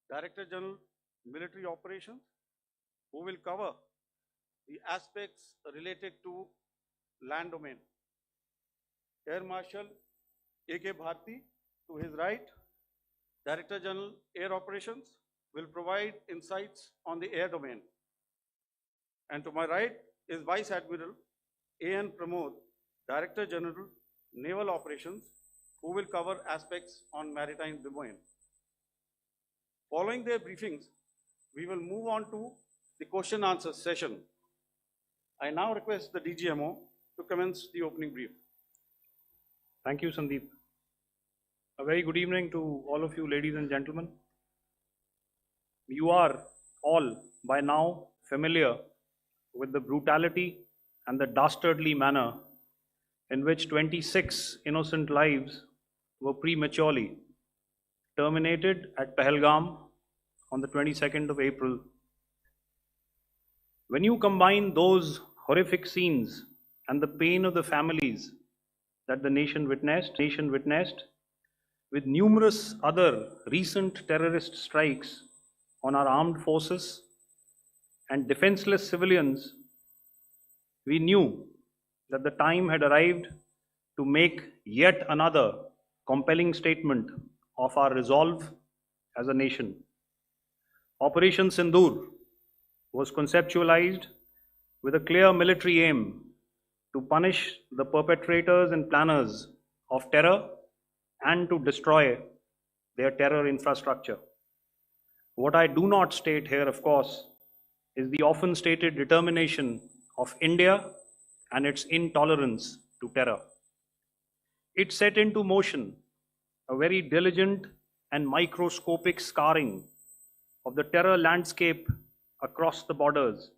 Director General, Military Operations, who will cover the aspects related to land domain. Air Marshal A.K. Bharti, to his right, Director General, Air Operations, will provide insights on the air domain. And to my right is Vice Admiral A.N. Pramod, Director General, Naval Operations, who will cover aspects on maritime domain. Following their briefings, we will move on to the question answer session. I now request the DGMO to commence the opening brief. Thank you, Sandeep. A very good evening to all of you, ladies and gentlemen. You are all by now familiar with the brutality and the dastardly manner in which 26 innocent lives were prematurely terminated at Pahalgam on the 22nd of April. When you combine those horrific scenes and the pain of the families that the nation witnessed with numerous other recent terrorist strikes on our armed forces and defenseless civilians, we knew that the time had arrived to make yet another compelling statement of our resolve as a nation. Operation Sindoor was conceptualized with a clear military aim to punish the perpetrators and planners of terror and to destroy their terror infrastructure. What I do not state here, of course, is the often stated determination of India and its intolerance to terror. It set into motion a very diligent and microscopic scarring of the terror landscape across the borders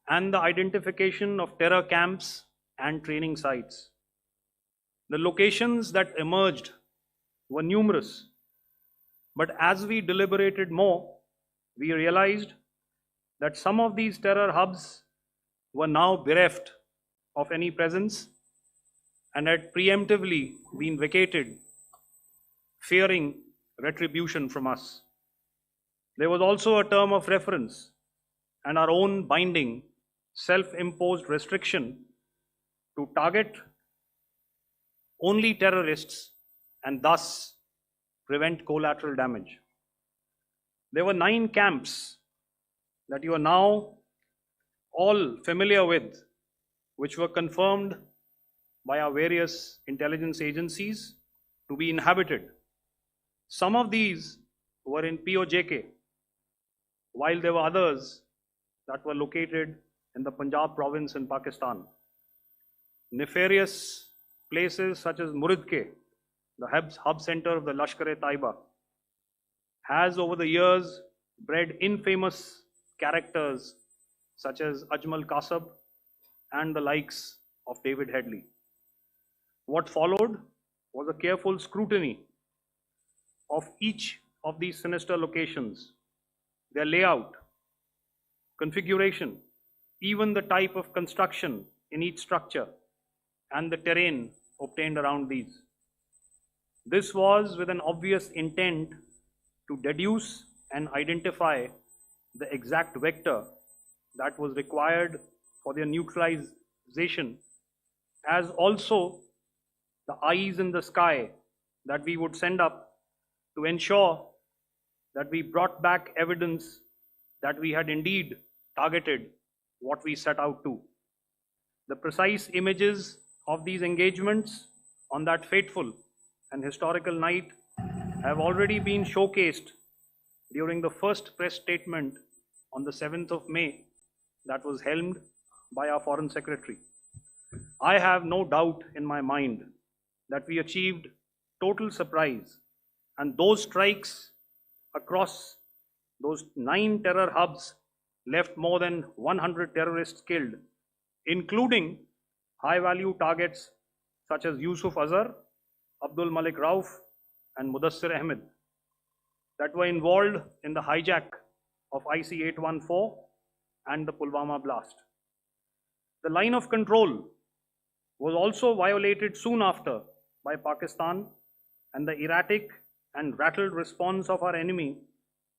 and the identification of terror camps and training sites. The locations that emerged were numerous, but as we deliberated more, we realized that some of these terror hubs were now bereft of any presence and had preemptively been vacated, fearing retribution from us. There was also a term of reference and our own binding, self-imposed restriction to target only terrorists and thus prevent collateral damage. There were 9 camps that you are now all familiar with, which were confirmed by our various intelligence agencies to be inhabited. Some of these were in POJK, while there were others that were located in the Punjab province in Pakistan. Nefarious places such as Muridke, the hub center of the Lashkar-e-Taiba, has over the years bred infamous characters such as Ajmal Kasab and the likes of David Headley. What followed was a careful scrutiny of each of these sinister locations, their layout, configuration, even the type of construction in each structure, and the terrain obtained around these. This was with an obvious intent to deduce and identify the exact vector that was required for their neutralization, as also the eyes in the sky that we would send up to ensure that we brought back evidence that we had indeed targeted what we set out to. The precise images of these engagements on that fateful and historical night have already been showcased during the first press statement on the 7th of May that was helmed by our Foreign Secretary. I have no doubt in my mind that we achieved total surprise, and those strikes across those 9 terror hubs left more than 100 terrorists killed, including high-value targets such as Yusuf Azhar, Abdul Malik Rauf, and Mudassir Ahmed that were involved in the hijack of IC-814 and the Pulwama blast. The line of control was also violated soon after by Pakistan, and the erratic and rattled response of our enemy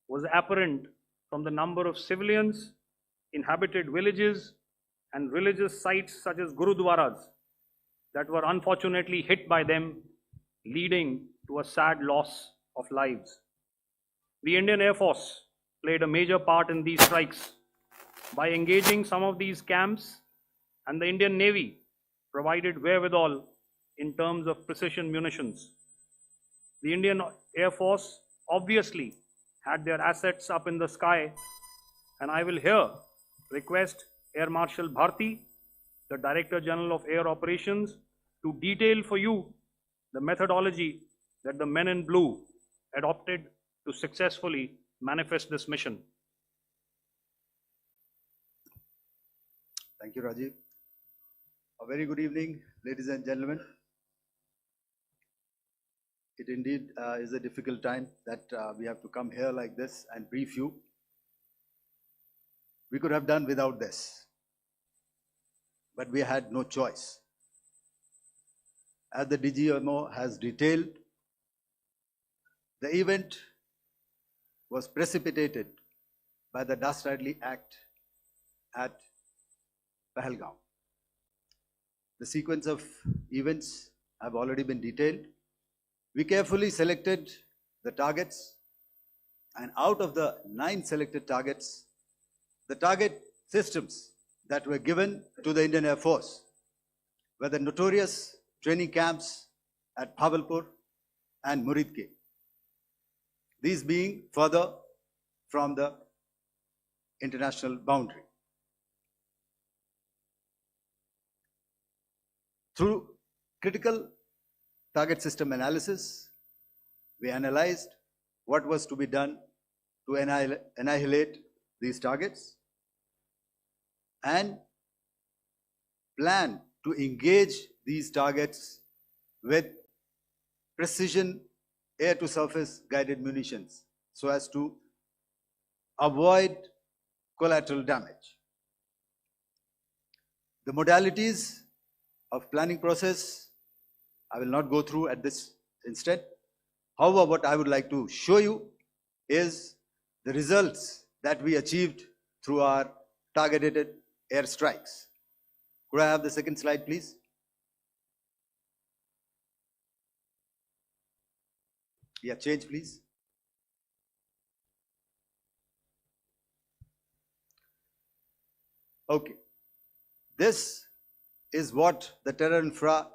was apparent from the number of civilians, inhabited villages, and religious sites such as Gurudwaras that were unfortunately hit by them, leading to a sad loss of lives. The Indian Air Force played a major part in these strikes by engaging some of these camps, and the Indian Navy provided wherewithal in terms of precision munitions. The Indian Air Force obviously had their assets up in the sky, and I will here request Air Marshal Bharti, the Director General of Air Operations, to detail for you the methodology that the men in blue adopted to successfully manifest this mission. Thank you, Rajiv. A very good evening, ladies and gentlemen. It indeed is a difficult time that we have to come here like this and brief you. We could have done without this, but we had no choice. As the DGMO has detailed, the event was precipitated by the dastardly act at Pahalgam. The sequence of events have already been detailed. We carefully selected the targets, and out of the 9 selected targets, the target systems that were given to the Indian Air Force were the notorious training camps at Bhavalpur and Muridke, these being further from the international boundary. Through critical target system analysis, we analyzed what was to be done to annihilate these targets and plan to engage these targets with precision air-to-surface guided munitions so as to avoid collateral damage. The modalities of planning process I will not go through at this instant. However, what I would like to show you is the results that we achieved through our targeted airstrikes. Could I have the second slide, please? Yeah, change, please. Okay. This is what the terror infra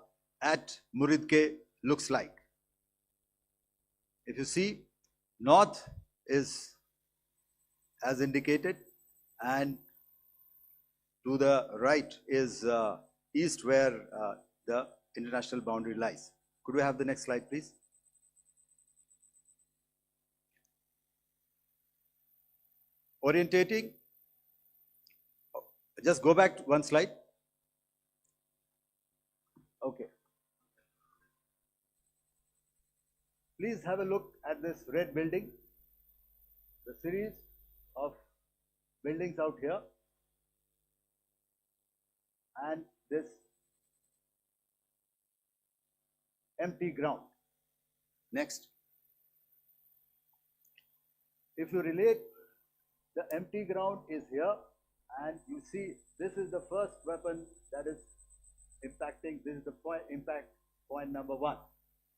at Muridke looks like. If you see, north is as indicated, and to the right is east, where the international boundary lies. Could we have the next slide, please? Orientating. Just go back to one slide. Okay. Please have a look at this red building, the series of buildings out here, and this empty ground. Next. If you relate, the empty ground is here, and you see this is the first weapon that is impacting. This is the impact point number 1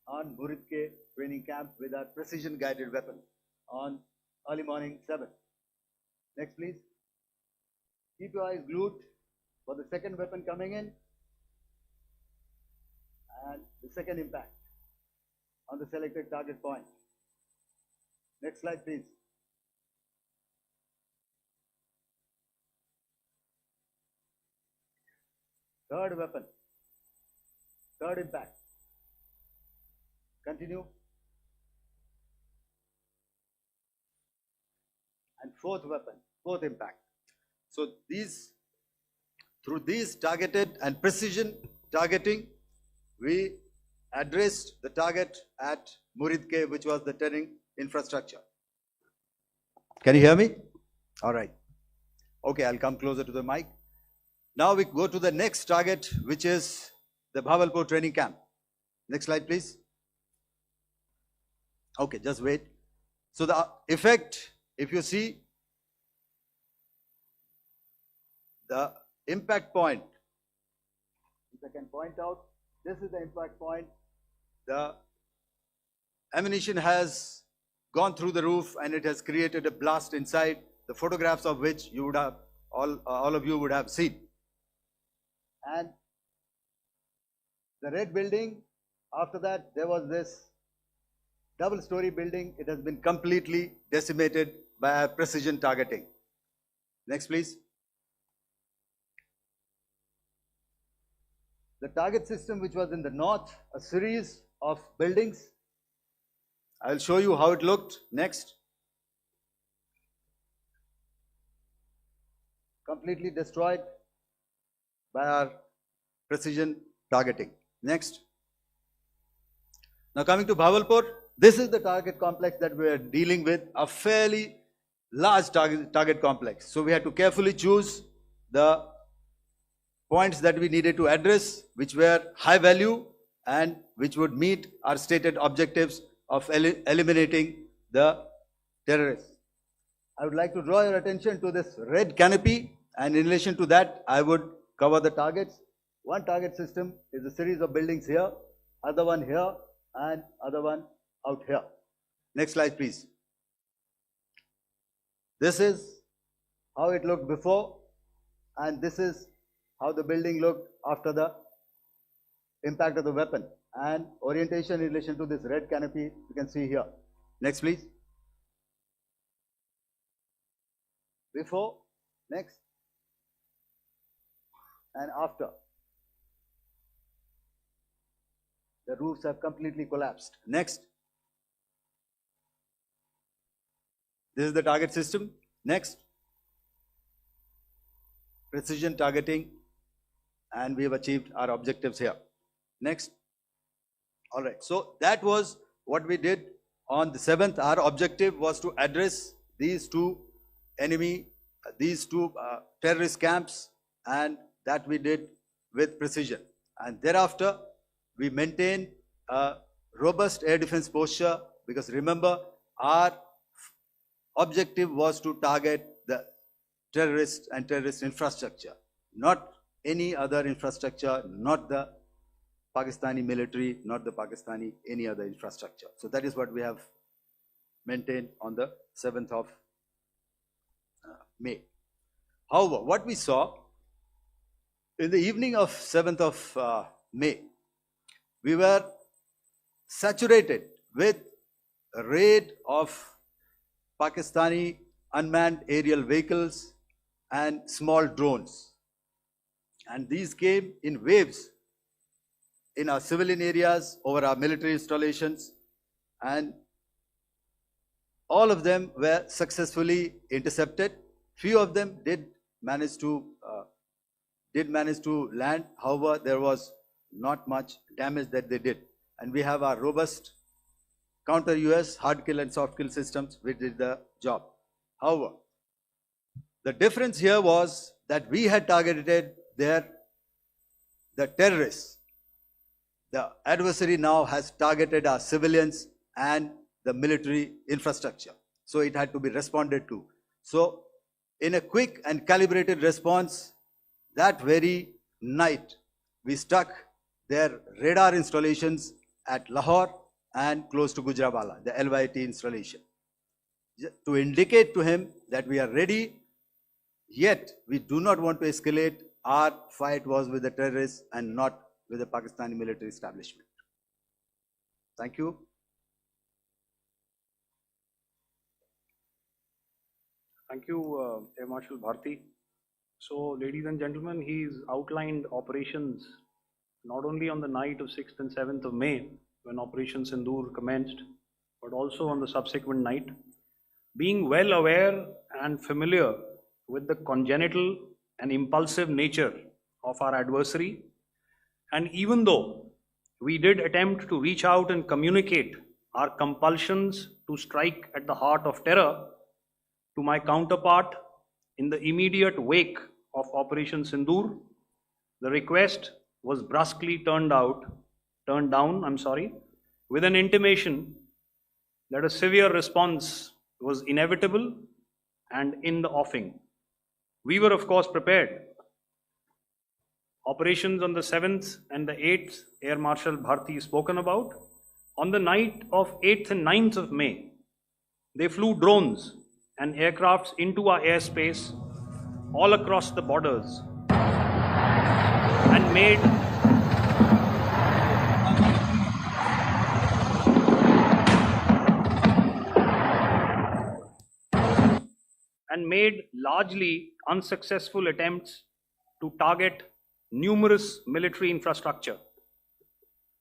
on Muridke training camp with our precision guided weapon on early morning 7. Next, please. Keep your eyes glued for the second weapon coming in and the second impact on the selected target point. Next slide, please. Third weapon, third impact. Continue. And fourth weapon, fourth impact. So through these targeted and precision targeting, we addressed the target at Muridke, which was the training infrastructure. Can you hear me? All right. Okay, I'll come closer to the mic. Now we go to the next target, which is the Bhavalpur training camp. Next slide, please. Okay, just wait. So the effect if you see the impact point, if I can point out, this is the impact point. The ammunition has gone through the roof and it has created a blast inside, the photographs of which you would have, all of you would have seen. And the red building, after that there was this double-story building. It has been completely decimated by precision targeting. Next, please. The target system, which was in the north, a series of buildings. I'll show you how it looked. Next. Completely destroyed by our precision targeting. Next. Now coming to Bhavalpur, this is the target complex that we are dealing with, a fairly large target complex. So we had to carefully choose the points that we needed to address, which were high value and which would meet our stated objectives of eliminating the terrorists. I would like to draw your attention to this red canopy, and in relation to that, I would cover the targets. One target system is a series of buildings here, other one here, and other one out here. Next slide, please. This is how it looked before, and this is how the building looked after the impact of the weapon. And orientation in relation to this red canopy, you can see here. Next, please. Before, next, and after. The roofs have completely collapsed. Next. This is the target system. Next. Precision targeting, and we have achieved our objectives here. Next. All right, so that was what we did on the 7th. Our objective was to address these two terrorist camps, and that we did with precision. And thereafter, we maintained a robust air defense posture, because remember, our objective was to target the terrorists and terrorist infrastructure, not any other infrastructure, not the Pakistani military, not the Pakistani any other infrastructure. So that is what we have maintained on the 7th of May. However, what we saw in the evening of 7th of May, we were saturated with a raid of Pakistani unmanned aerial vehicles and small drones. And these came in waves in our civilian areas, over our military installations, and all of them were successfully intercepted. Few of them did manage to land. However, there was not much damage that they did. And we have our robust counter-US hard kill and soft kill systems which did the job. However, the difference here was that we had targeted the terrorists. The adversary now has targeted our civilians and the military infrastructure. So it had to be responded to. So in a quick and calibrated response, that very night, we struck their radar installations at Lahore and close to Gujranwala, the LYT installation, to indicate to him that we are ready, yet we do not want to escalate. Our fight was with the terrorists and not with the Pakistani military establishment. Thank you. Thank you, Air Marshal Bharti. So, ladies and gentlemen, he's outlined operations not only on the night of 6th and 7th of May, when Operation Sindoor commenced, but also on the subsequent night. Being well aware and familiar with the congenital and impulsive nature of our adversary, and even though we did attempt to reach out and communicate our compulsions to strike at the heart of terror to my counterpart in the immediate wake of Operation Sindoor, the request was brusquely turned down, with an intimation that a severe response was inevitable and in the offing. We were, of course, prepared. Operations on the 7th and the 8th, Air Marshal Bharti spoken about. On the night of 8th and 9th of May, they flew drones and aircrafts into our airspace all across the borders and made largely unsuccessful attempts to target numerous military infrastructure.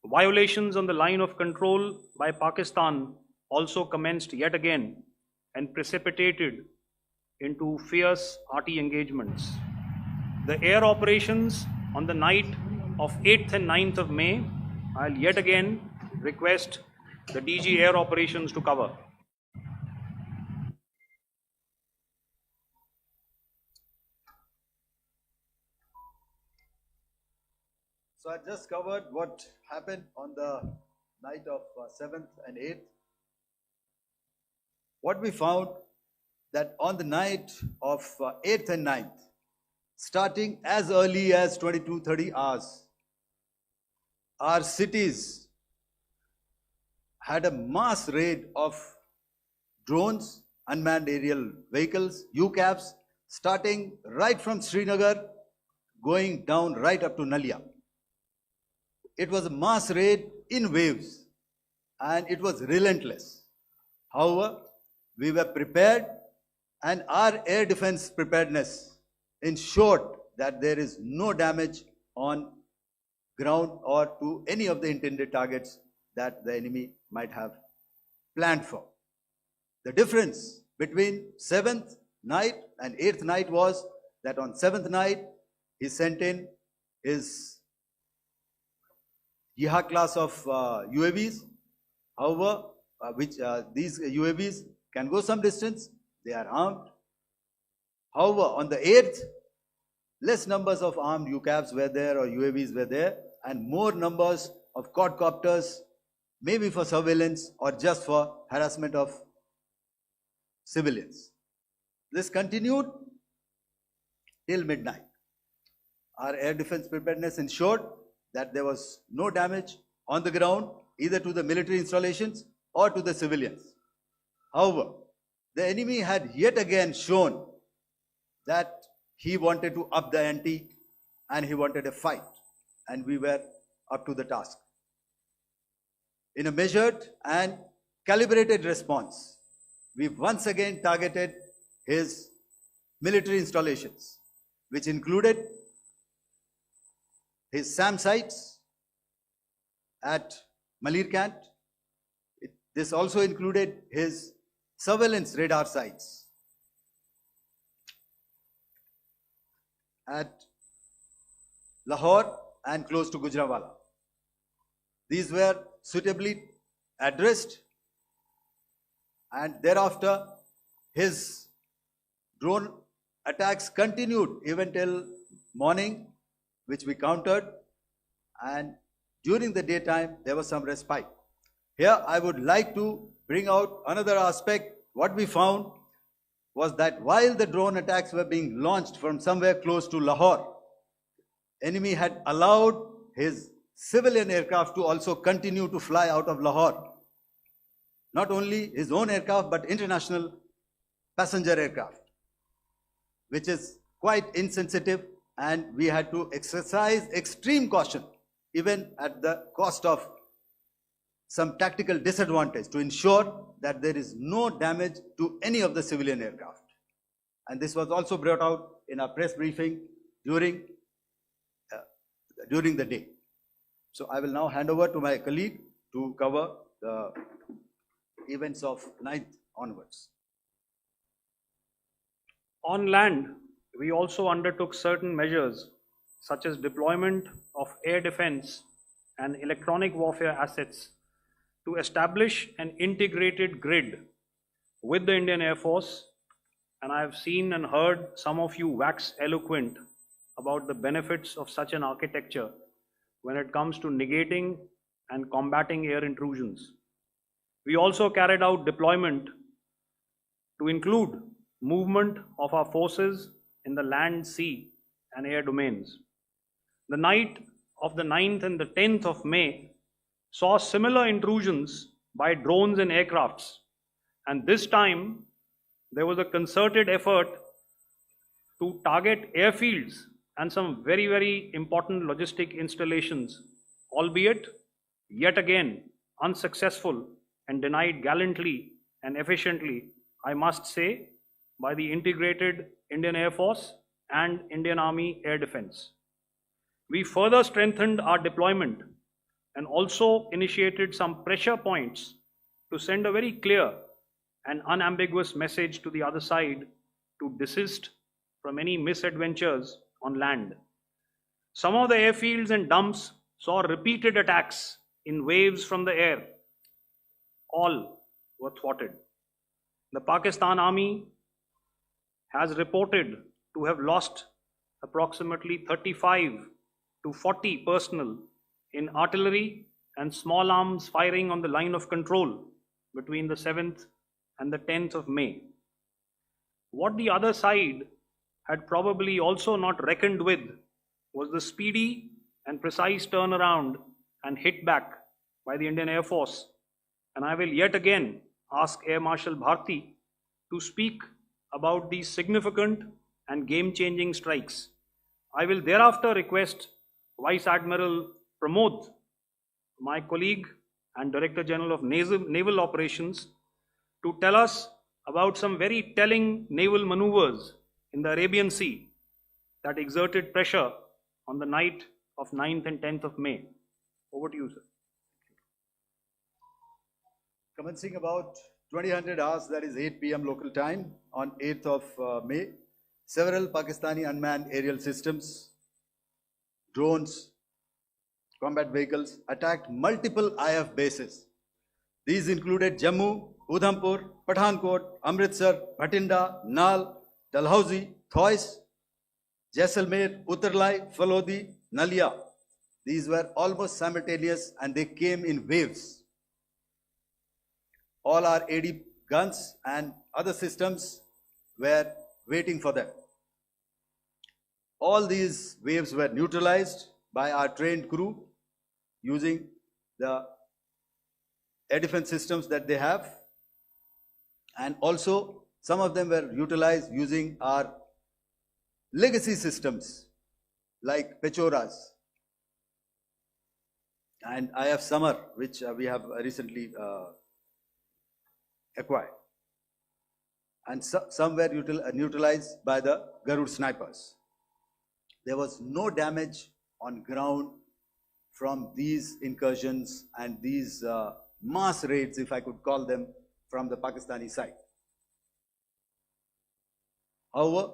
Violations on the line of control by Pakistan also commenced yet again and precipitated into fierce arty engagements. The air operations on the night of 8th and 9th of May, I'll yet again request the DG Air Operations to cover. So I just covered what happened on the night of 7th and 8th. What we found that on the night of 8th and 9th, starting as early as 22:30 hours, our cities had a mass raid of drones, unmanned aerial vehicles, UCAVs, starting right from Srinagar, going down right up to Nalia. It was a mass raid in waves and it was relentless. However, we were prepared and our air defense preparedness ensured that there is no damage on ground or to any of the intended targets that the enemy might have planned for. The difference between 7th night and 8th night was that on 7th night, he sent in his Yeha class of UAVs. However, these UAVs can go some distance, they are armed. However, on the 8th, less numbers of armed UCAVs were there or UAVs were there, and more numbers of quadcopters, maybe for surveillance or just for harassment of civilians. This continued till midnight. Our air defense preparedness ensured that there was no damage on the ground, either to the military installations or to the civilians. However, the enemy had yet again shown that he wanted to up the ante and he wanted a fight, and we were up to the task. In a measured and calibrated response, we once again targeted his military installations, which included his SAM sites at Malirkant. This also included his surveillance radar sites at Lahore and close to Gujranwala. These were suitably addressed, and thereafter his drone attacks continued even till morning, which we countered, and during the daytime there was some respite. Here I would like to bring out another aspect. What we found was that while the drone attacks were being launched from somewhere close to Lahore, enemy had allowed his civilian aircraft to also continue to fly out of Lahore. Not only his own aircraft, but international passenger aircraft, which is quite insensitive, and we had to exercise extreme caution, even at the cost of some tactical disadvantage, to ensure that there is no damage to any of the civilian aircraft. And this was also brought out in our press briefing during the day. So I will now hand over to my colleague to cover the events of 9th onwards. On land, we also undertook certain measures such as deployment of air defense and electronic warfare assets to establish an integrated grid with the Indian Air Force, and I have seen and heard some of you wax eloquent about the benefits of such an architecture when it comes to negating and combating air intrusions. We also carried out deployment to include movement of our forces in the land, sea, and air domains. The night of the 9th and the 10th of May saw similar intrusions by drones and aircrafts, and this time there was a concerted effort to target airfields and some very, very important logistic installations, albeit yet again unsuccessful and denied gallantly and efficiently, I must say, by the integrated Indian Air Force and Indian Army Air Defense. We further strengthened our deployment and also initiated some pressure points to send a very clear and unambiguous message to the other side to desist from any misadventures on land. Some of the airfields and dumps saw repeated attacks in waves from the air. All were thwarted. The Pakistan Army has reported to have lost approximately 35 to 40 personnel in artillery and small arms firing on the line of control between the 7th and the 10th of May. What the other side had probably also not reckoned with was the speedy and precise turnaround and hit back by the Indian Air Force. And I will yet again ask Air Marshal Bharti to speak about these significant and game-changing strikes. I will thereafter request Vice Admiral Pramod, my colleague and Director General of Naval Operations, to tell us about some very telling naval maneuvers in the Arabian Sea that exerted pressure on the night of 9th and 10th of May. Over to you, sir. Commencing about 2000 hours, that is 8 p.m. local time, on 8th of May, several Pakistani unmanned aerial systems, drones, combat vehicles attacked multiple IF bases. These included Jammu, Udhampur, Pathankot, Amritsar, Bhatinda, Nal, Dalhousie, Thois, Jaisalmer, Uttarlai, Falodi, Nalia. These were almost simultaneous and they came in waves. All our AD guns and other systems were waiting for them. All these waves were neutralized by our trained crew using the air defense systems that they have, and also some of them were utilized using our legacy systems like Pechoras and IF Summer, which we have recently acquired, and some were neutralized by the Garud snipers. There was no damage on ground from these incursions and these mass raids, if I could call them, from the Pakistani side. However,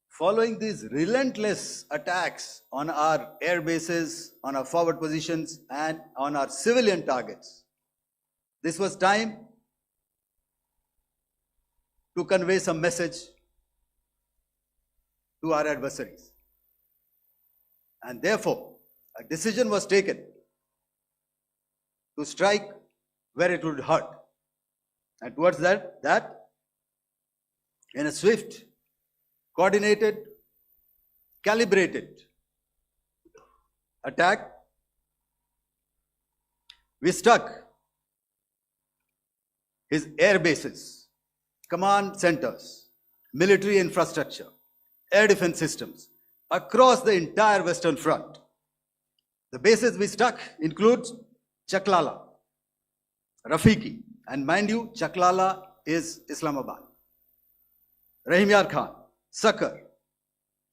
following these relentless attacks on our air bases, on our forward positions, and on our civilian targets, this was time to convey some message to our adversaries. And therefore, a decision was taken to strike where it would hurt. And towards that, in a swift, coordinated, calibrated attack, we struck his air bases, command centers, military infrastructure, air defense systems across the entire Western Front. The bases we struck include Chaklala, Rafiki, and mind you, Chaklala is Islamabad, Rahim Yar Khan, Sakar,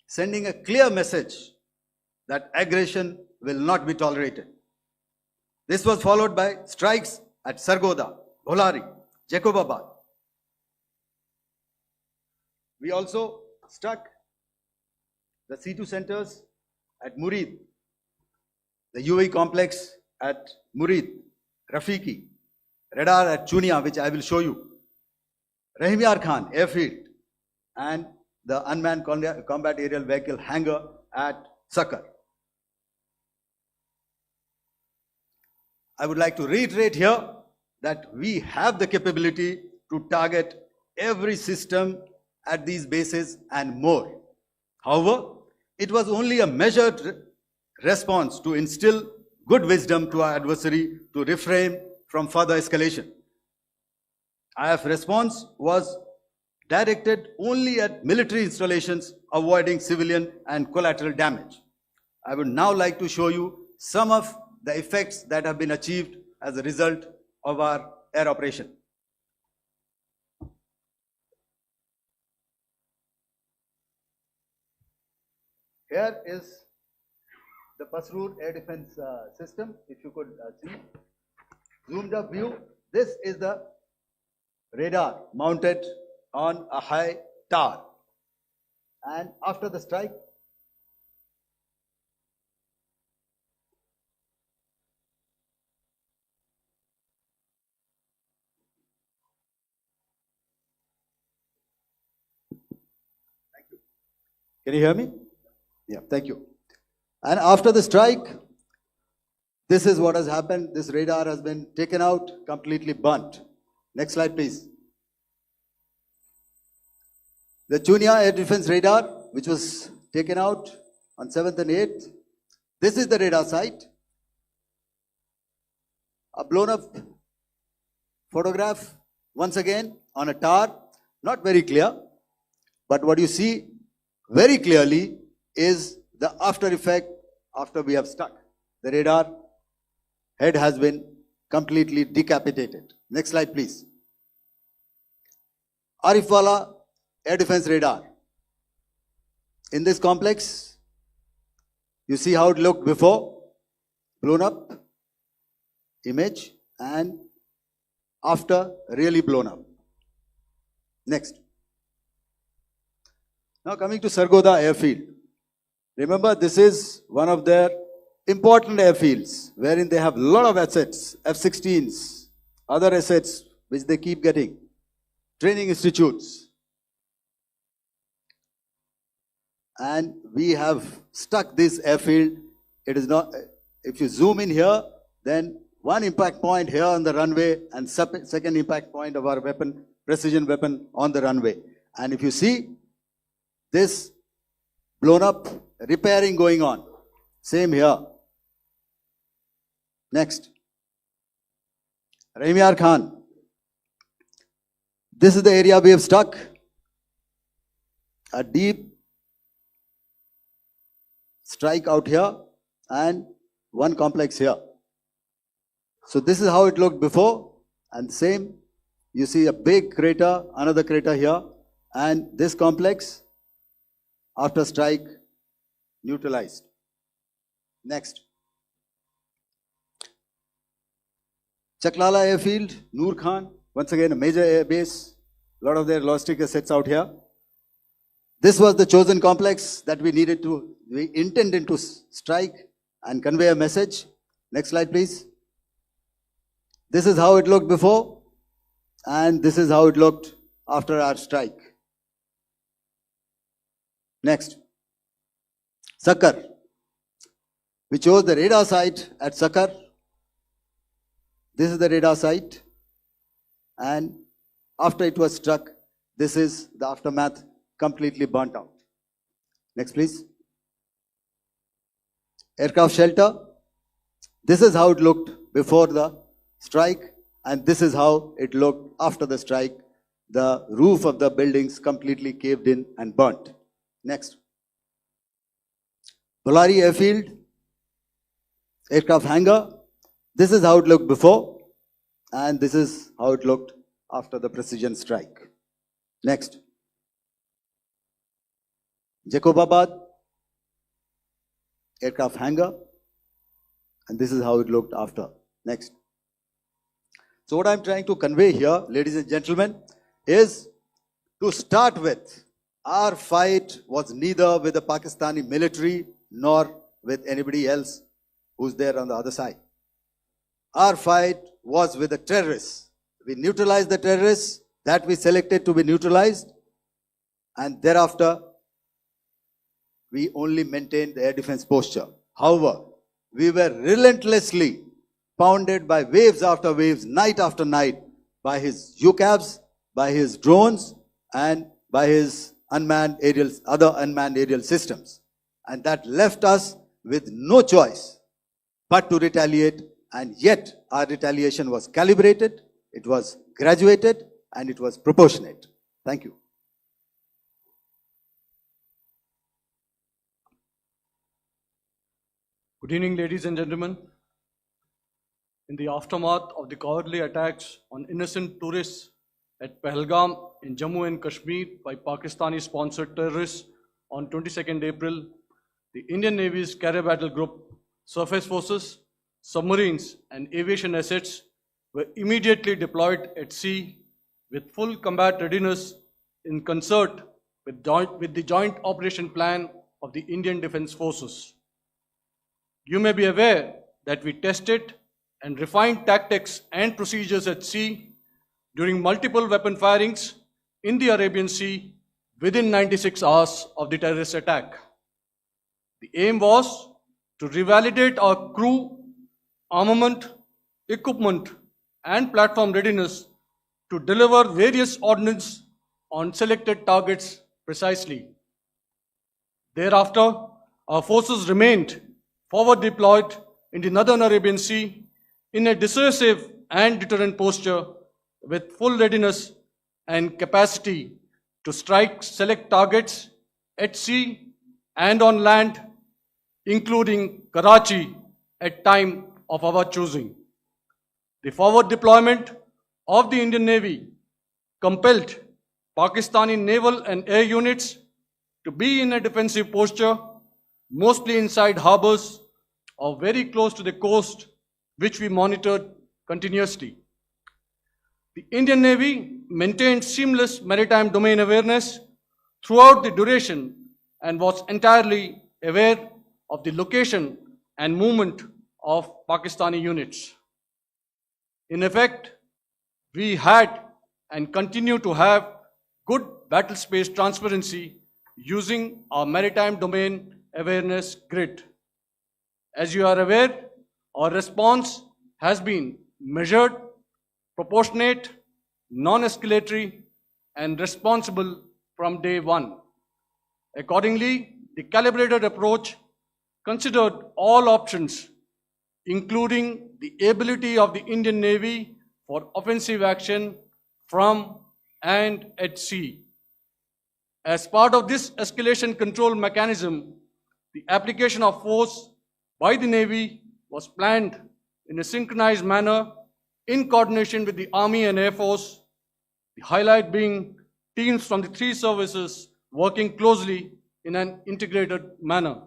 sending a clear message that aggression will not be tolerated. This was followed by strikes at Sargoda, Bholari, Jacobabad. We also struck the C2 centers at Murid, the UAE complex at Murid, Rafiki, radar at Chunia, which I will show you, Rahim Yar Khan airfield, and the unmanned combat aerial vehicle hangar at Sakar. I would like to reiterate here that we have the capability to target every system at these bases and more. However, it was only a measured response to instill good wisdom to our adversary to refrain from further escalation. IF response was directed only at military installations, avoiding civilian and collateral damage. I would now like to show you some of the effects that have been achieved as a result of our air operation. Here is the Pasroor air defense system. If you could see, zoomed up view. This is the radar mounted on a high tower. And after the strike, can you hear me? Yeah, thank you. And after the strike, this is what has happened. This radar has been taken out, completely burnt. Next slide, please. The Chunia air defense radar, which was taken out on 7th and 8th. This is the radar site. A blown up photograph, once again, on a tower. Not very clear, but what you see very clearly is the after effect after we have stuck. The radar head has been completely decapitated. Next slide, please. Arifwala air defense radar. In this complex, you see how it looked before, blown up image, and after really blown up. Next. Now coming to Sargodha airfield. Remember, this is one of their important airfields wherein they have a lot of assets, F-16s, other assets which they keep getting, training institutes. And we have stuck this airfield. It is not, if you zoom in here, then one impact point here on the runway and second impact point of our weapon, precision weapon on the runway. And if you see, this blown up, repairing going on. Same here. Next. Rahimyar Khan. This is the area we have stuck. A deep strike out here and one complex here. So this is how it looked before, and same. You see a big crater, another crater here, and this complex after strike neutralized. Next. Chaklala airfield, Noor Khan, once again a major air base, a lot of their logistic assets out here. This was the chosen complex that we intended to strike and convey a message. Next slide, please. This is how it looked before, and this is how it looked after our strike. Next. Sakar. We chose the radar site at Sakar. This is the radar site, and after it was struck, this is the aftermath, completely burnt out. Next, please. Aircraft shelter. This is how it looked before the strike, and this is how it looked after the strike. The roof of the buildings completely caved in and burnt. Next. Bolari airfield, aircraft hangar. This is how it looked before, and this is how it looked after the precision strike. Next. Jacobabad, aircraft hangar, and this is how it looked after. Next. So what I'm trying to convey here, ladies and gentlemen, is to start with, our fight was neither with the Pakistani military nor with anybody else who's there on the other side. Our fight was with the terrorists. We neutralized the terrorists that we selected to be neutralized, and thereafter we only maintained the air defense posture. However, we were relentlessly pounded by waves after waves, night after night, by his UCAVs, by his drones and by his other unmanned aerial systems. And that left us with no choice but to retaliate, and yet our retaliation was calibrated, it was graduated, and it was proportionate. Thank you. Good evening, ladies and gentlemen. In the aftermath of the cowardly attacks on innocent tourists at Pahalgam in Jammu and Kashmir by Pakistani-sponsored terrorists on 22nd April, the Indian Navy's Carrier Battle Group, surface forces, submarines, and aviation assets were immediately deployed at sea with full combat readiness in concert with the Joint Operation Plan of the Indian Defence Forces. You may be aware that we tested and refined tactics and procedures at sea during multiple weapon firings in the Arabian Sea within 96 hours of the terrorist attack. The aim was to revalidate our crew, armament, equipment, and platform readiness to deliver various ordnance on selected targets precisely. Thereafter, our forces remained forward deployed in the Northern Arabian Sea in a dissuasive and deterrent posture with full readiness and capacity to strike select targets at sea and on land, including Karachi at time of our choosing. The forward deployment of the Indian Navy compelled Pakistani naval and air units to be in a defensive posture, mostly inside harbors or very close to the coast, which we monitored continuously. The Indian Navy maintained seamless maritime domain awareness throughout the duration and was entirely aware of the location and movement of Pakistani units. In effect, we had and continue to have good battle space transparency using our maritime domain awareness grid. As you are aware, our response has been measured, proportionate, non-escalatory, and responsible from day one. Accordingly, the calibrated approach considered all options, including the ability of the Indian Navy for offensive action from and at sea. As part of this escalation control mechanism, the application of force by the Navy was planned in a synchronized manner in coordination with the Army and Air Force, the highlight being teams from the three services working closely in an integrated manner.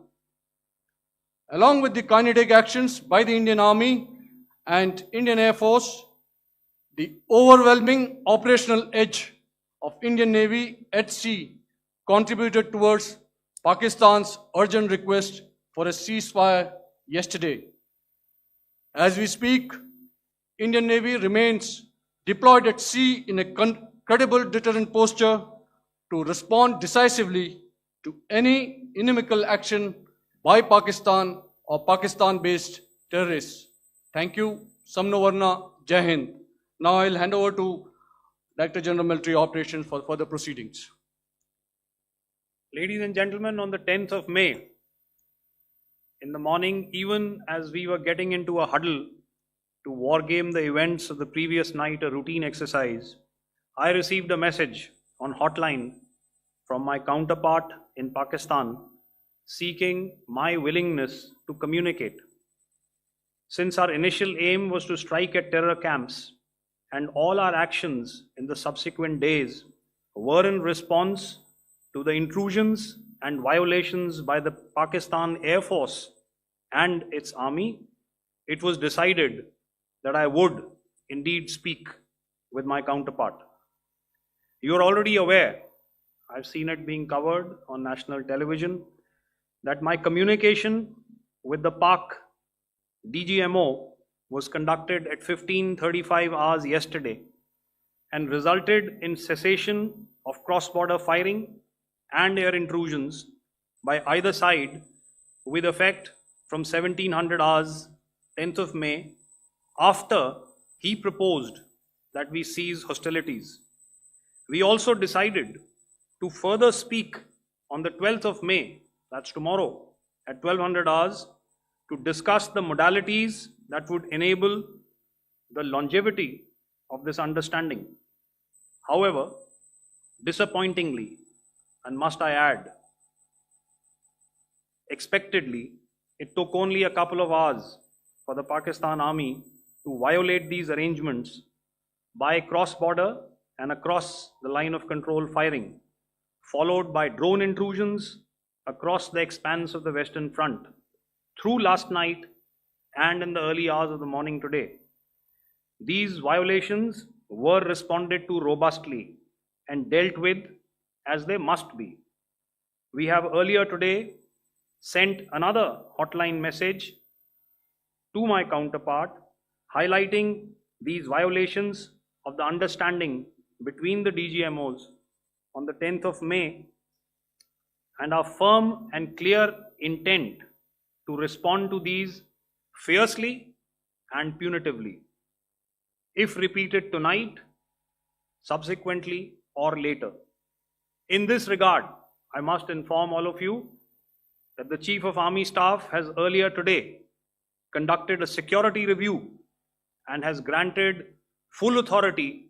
Along with the kinetic actions by the Indian Army and Indian Air Force, the overwhelming operational edge of Indian Navy at sea contributed towards Pakistan's urgent request for a ceasefire yesterday. As we speak, Indian Navy remains deployed at sea in a credible deterrent posture to respond decisively to any inimical action by Pakistan or Pakistan-based terrorists. Thank you. Samno Varna, Jai Hind. Now I'll hand over to Director General Military Operations for further proceedings. Ladies and gentlemen, on the 10th of May, in the morning, even as we were getting into a huddle to wargame the events of the previous night, a routine exercise, I received a message on hotline from my counterpart in Pakistan seeking my willingness to communicate. Since our initial aim was to strike at terror camps, and all our actions in the subsequent days were in response to the intrusions and violations by the Pakistan Air Force and its army, it was decided that I would indeed speak with my counterpart. You are already aware, I've seen it being covered on national television, that my communication with the Pak DGMO was conducted at 15:35 hours yesterday and resulted in cessation of cross-border firing and air intrusions by either side with effect from 1700 hours 10th of May, after he proposed that we cease hostilities. We also decided to further speak on the 12th of May, that's tomorrow, at 1200 hours, to discuss the modalities that would enable the longevity of this understanding. However, disappointingly, and must I add, expectedly, it took only a couple of hours for the Pakistan Army to violate these arrangements by cross-border and across the line of control firing, followed by drone intrusions across the expanse of the Western Front through last night and in the early hours of the morning today. These violations were responded to robustly and dealt with as they must be. We have earlier today sent another hotline message to my counterpart highlighting these violations of the understanding between the DGMOs on the 10th of May and our firm and clear intent to respond to these fiercely and punitively, if repeated tonight, subsequently, or later. In this regard, I must inform all of you that the Chief of Army Staff has earlier today conducted a security review and has granted full authority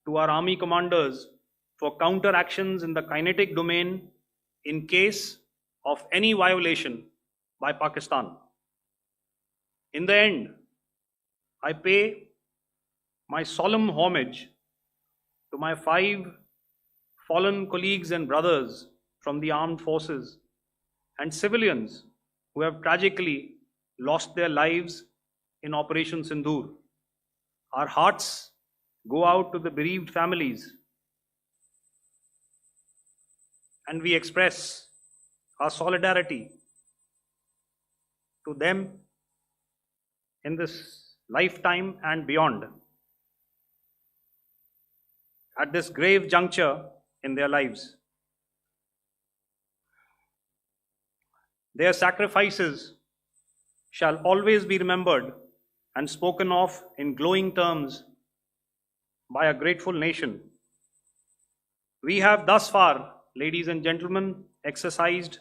to our Army commanders for counter actions in the kinetic domain in case of any violation by Pakistan. In the end, I pay my solemn homage to my 5 fallen colleagues and brothers from the armed forces and civilians who have tragically lost their lives in Operation Sindoor. Our hearts go out to the bereaved families, and we express our solidarity to them in this lifetime and beyond, at this grave juncture in their lives. Their sacrifices shall always be remembered and spoken of in glowing terms by a grateful nation. We have thus far, ladies and gentlemen, exercised,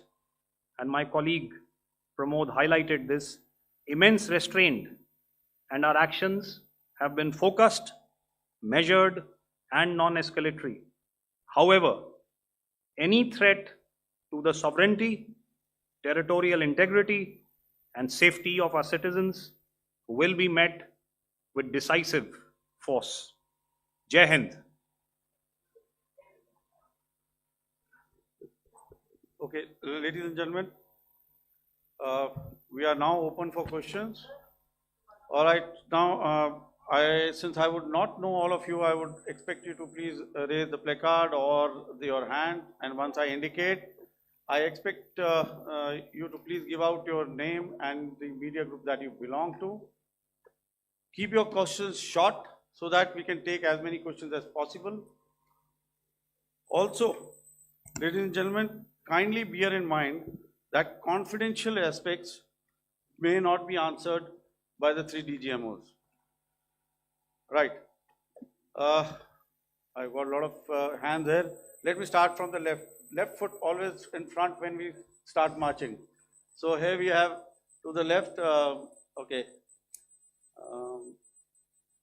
and my colleague Pramod highlighted this, immense restraint, and our actions have been focused, measured, and non-escalatory. However, any threat to the sovereignty, territorial integrity, and safety of our citizens will be met with decisive force. Jai Hind. Okay, ladies and gentlemen, we are now open for questions. All right, now since I would not know all of you, I would expect you to please raise the placard or your hand, and once I indicate, I expect you to please give out your name and the media group that you belong to. Keep your questions short so that we can take as many questions as possible. Also, ladies and gentlemen, kindly bear in mind that confidential aspects may not be answered by the 3 DGMOs. Right. I've got a lot of hands here. Let me start from the left. Left foot always in front when we start marching. So here we have to the left, okay,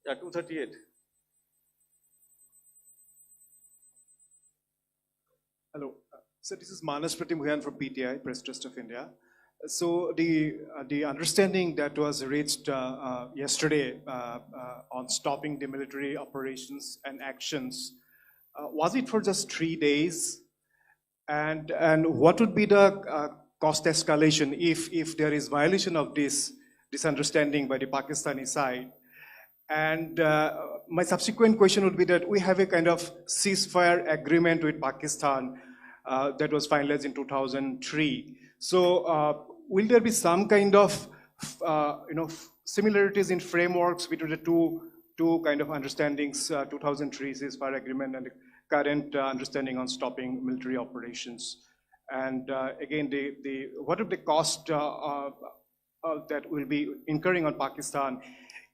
yeah, 238. Hello. So this is Manas Pratimhuyan from PTI, Press Trust of India. So the understanding that was reached yesterday on stopping the military operations and actions, was it for just 3 days? And what would be the cost escalation if there is violation of this understanding by the Pakistani side? And my subsequent question would be that we have a kind of ceasefire agreement with Pakistan that was finalized in 2003. So will there be some kind of similarities in frameworks between the two kind of understandings, 2003 ceasefire agreement and the current understanding on stopping military operations? And again, what are the cost that will be incurring on Pakistan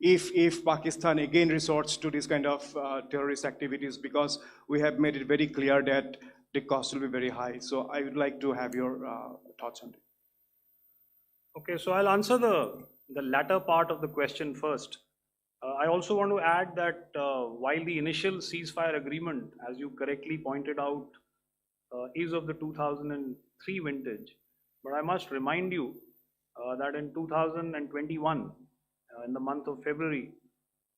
if Pakistan again resorts to this kind of terrorist activities, because we have made it very clear that the cost will be very high. So I would like to have your thoughts on it. Okay, so I'll answer the latter part of the question first. I also want to add that while the initial ceasefire agreement, as you correctly pointed out, is of the 2003 vintage, but I must remind you that in 2021, in the month of February,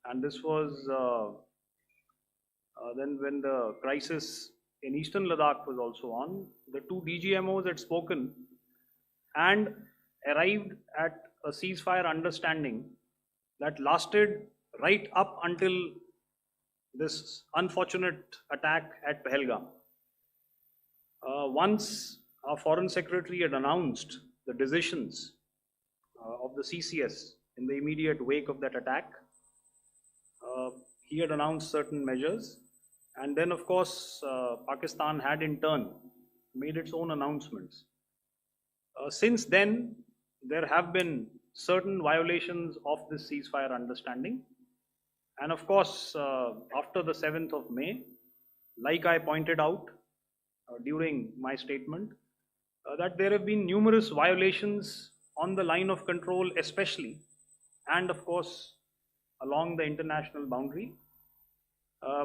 and this was then when the crisis in eastern Ladakh was also on, the two DGMOs had spoken and arrived at a ceasefire understanding that lasted right up until this unfortunate attack at Pahalgam. Once our Foreign Secretary had announced the decisions of the CCS in the immediate wake of that attack, he had announced certain measures, and then of course Pakistan had in turn made its own announcements. Since then, there have been certain violations of this ceasefire understanding, and of course after the 7th of May, like I pointed out during my statement, that there have been numerous violations on the line of control especially, and of course along the international boundary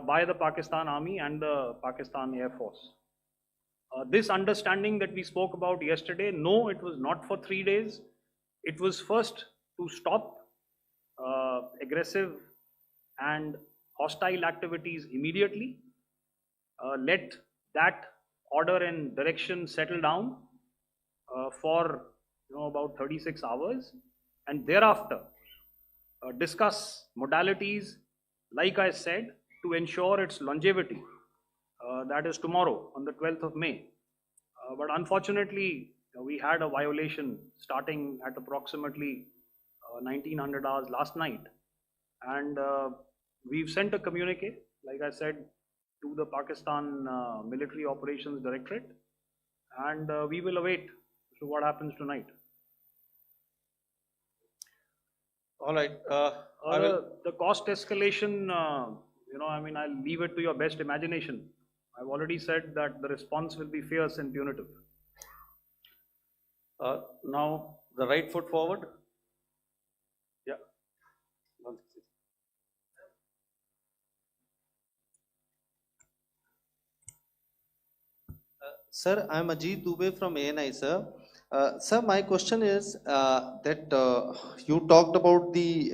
by the Pakistan Army and the Pakistan Air Force. This understanding that we spoke about yesterday, no, it was not for 3 days. It was first to stop aggressive and hostile activities immediately, let that order and direction settle down for about 36 hours, and thereafter discuss modalities, like I said, to ensure its longevity. That is tomorrow on the 12th of May. But unfortunately, we had a violation starting at approximately 1900 hours last night, and we've sent a communique, like I said, to the Pakistan Military Operations Directorate, and we will await what happens tonight. All right. The cost escalation, I mean, I'll leave it to your best imagination. I've already said that the response will be fierce and punitive. Now, the right foot forward. Yeah. Sir, I am Ajit Dubey from ANI, sir. Sir, my question is that you talked about the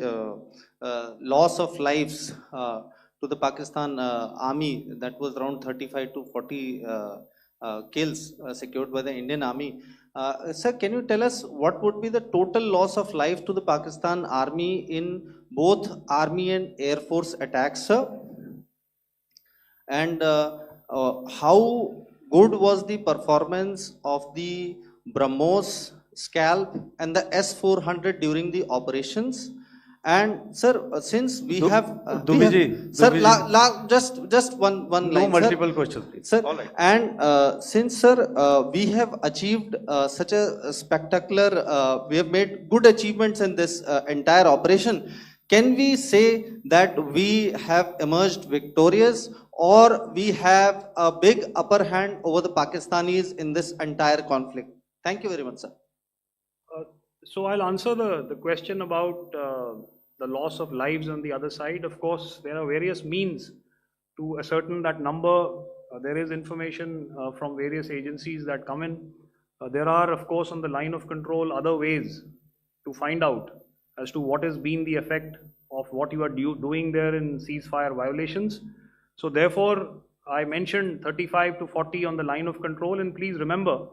loss of lives to the Pakistan army, that was around 35 to 40 kills secured by the Indian army. Sir, can you tell us what would be the total loss of life to the Pakistan army in both army and air force attacks, sir? And how good was the performance of the BrahMos, Scalp and the S-400 during the operations? And sir, since we just one line, no multiple sir. questions, please. Sir, all right. and since sir, we have achieved such a spectacular, we have made good achievements in this entire operation, can we say that we have emerged victorious, or we have a big upper hand over the Pakistanis in this entire conflict? Thank you very much, sir. So I'll answer the question about the loss of lives on the other side. Of course, there are various means to ascertain that number. There is information from various agencies that come in. There are, of course, on the line of control, other ways to find out as to what has been the effect of what you are doing there in ceasefire violations. So therefore, I mentioned 35 to 40 on the line of control, and please remember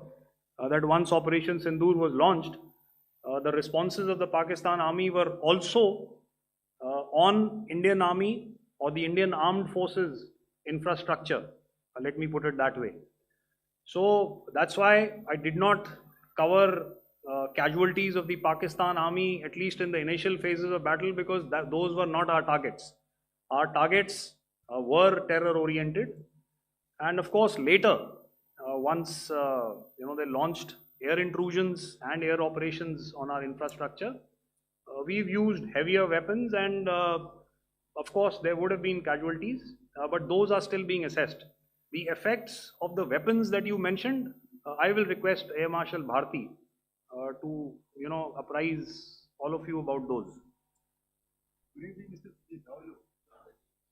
that once Operation Sindoor was launched, the responses of the Pakistan Army were also on Indian Army or the Indian Armed Forces infrastructure. Let me put it that way. So that's why I did not cover casualties of the Pakistan Army, at least in the initial phases of battle, because those were not our targets. Our targets were terror oriented, and of course later, once they launched air intrusions and air operations on our infrastructure, we've used heavier weapons, and of course there would have been casualties, but those are still being assessed. The effects of the weapons that you mentioned, I will request Air Marshal Bharti to apprise all of you about those. Good evening, Mr. Ajit. How are you?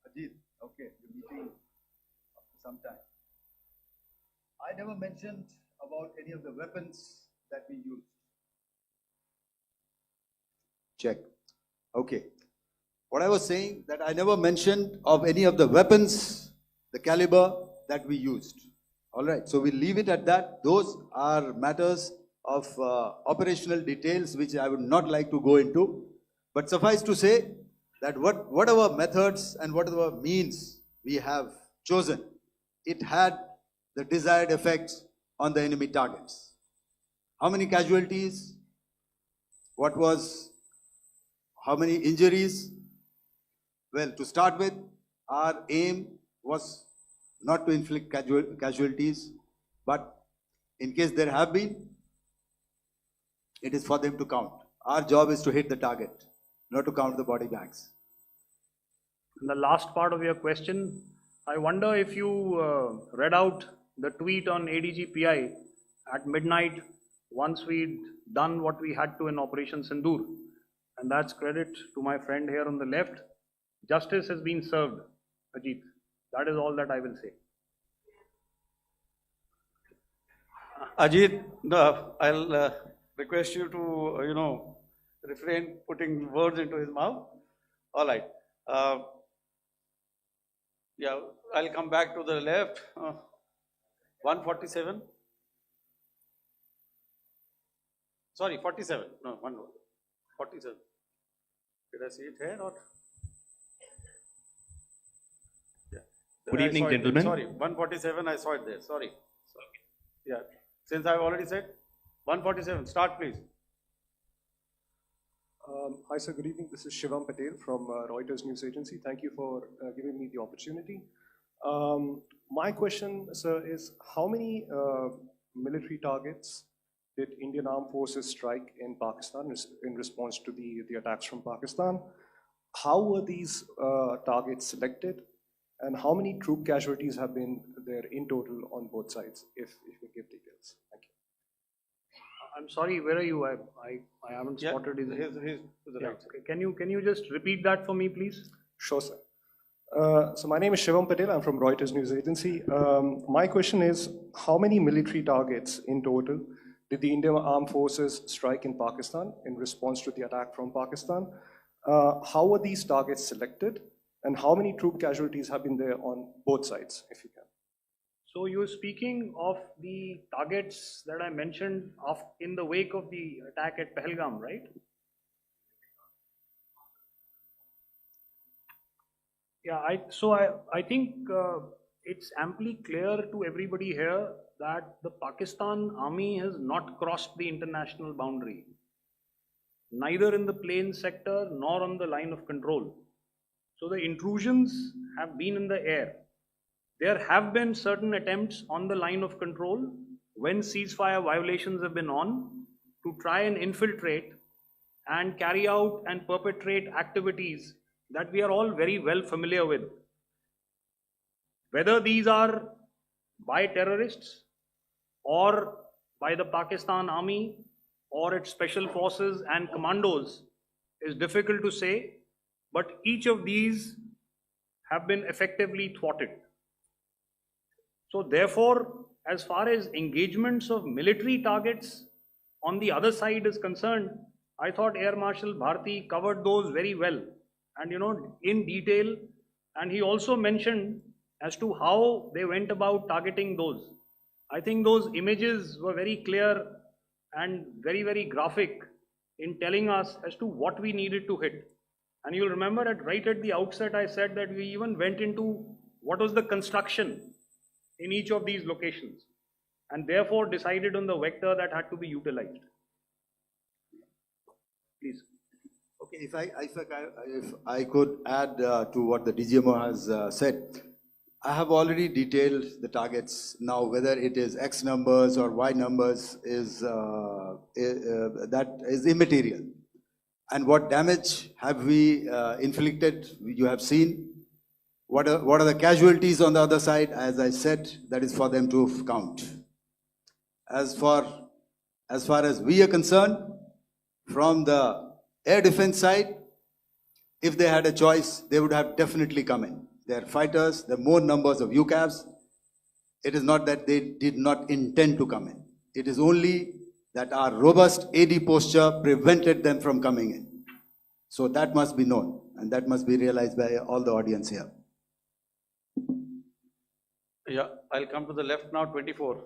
Ajit, okay, you're meeting after some time. I never mentioned about any of the weapons that we used. Check. Okay. What I was saying, that I never mentioned of any of the weapons, the caliber that we used. All right, so we'll leave it at that. Those are matters of operational details which I would not like to go into. But suffice to say that whatever methods and whatever means we have chosen, it had the desired effects on the enemy targets. How many casualties? How many injuries? Well, to start with, our aim was not to inflict casualties, but in case there have been, it is for them to count. Our job is to hit the target, not to count the body bags. And the last part of your question, I wonder if you read out the tweet on ADG-PI at midnight once we'd done what we had to in Operation Sindoor. And that's credit to my friend here on the left. Justice has been served, Ajit. That is all that I will say. Ajit, I'll request you to, refrain putting words into his mouth. All right. Yeah, I'll come back to the left. 147. Sorry, 47. No, 47. Did I see it here or? Yeah. Good evening, gentlemen. Sorry, 147. I saw it there. Sorry. Yeah. Since I've already said 147. Start, please. Hi, sir. Good evening. This is Shivam Patel from Reuters News Agency. Thank you for giving me the opportunity. My question, sir, is how many military targets did Indian Armed Forces strike in Pakistan in response to the attacks from Pakistan? How were these targets selected? And how many troop casualties have been there in total on both sides, if you can give details? Thank you. I'm sorry, where are you? I haven't spotted his. His to the right. Okay. Can you just repeat that for me, please? Sure, sir. So my name is Shivam Patel. I'm from Reuters News Agency. My question is, how many military targets in total did the Indian Armed Forces strike in Pakistan in response to the attack from Pakistan? How were these targets selected? And how many troop casualties have been there on both sides, if you can? So you're speaking of the targets that I mentioned in the wake of the attack at Pahalgam, right? Yeah, I think it's amply clear to everybody here that the Pakistan army has not crossed the international boundary, neither in the plain sector nor on the line of control. So the intrusions have been in the air. There have been certain attempts on the line of control when ceasefire violations have been on to try and infiltrate and carry out and perpetrate activities that we are all very well familiar with. Whether these are by terrorists or by the Pakistan army or its special forces and commandos is difficult to say, but each of these have been effectively thwarted. So therefore, as far as engagements of military targets on the other side is concerned, I thought Air Marshal Bharti covered those very well and in detail, and he also mentioned as to how they went about targeting those. I think those images were very clear and very, very graphic in telling us as to what we needed to hit. And you'll remember right at the outset, I said that we even went into what was the construction in each of these locations, and therefore decided on the vector that had to be utilized. Please. Okay, if I could add to what the DGMO has said, I have already detailed the targets. Now, whether it is X numbers or Y numbers that is immaterial. And what damage have we inflicted? You have seen. What are the casualties on the other side? As I said, that is for them to count. As far as we are concerned, from the air defense side, if they had a choice, they would have definitely come in. They are fighters, there are more numbers of UCAVs. It is not that they did not intend to come in. It is only that our robust AD posture prevented them from coming in. So that must be known, and that must be realized by all the audience here. Yeah, I'll come to the left now, 24.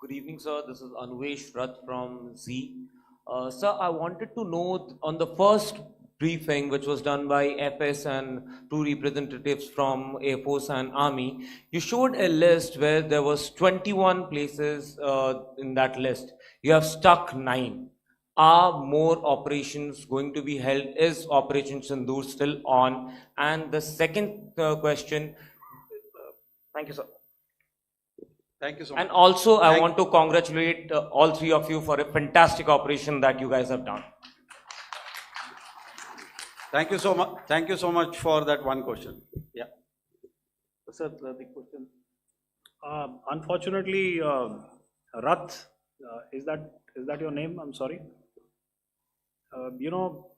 Good evening, sir. This is Anvesh Rath from Z. Sir, I wanted to know on the first briefing, which was done by FS and two representatives from Air Force and Army, you showed a list where there was 21 places in that list. You have stuck 9. Are more operations going to be held? Is Operation Sindoor still on? And the second question, thank you, sir. Thank you so much. And also, I want to congratulate all three of you for a fantastic operation that you guys have done. Thank you so much. Thank you so much for that one question. Yeah. Sir, the question. Unfortunately, Rath, is that your name? I'm sorry. You know,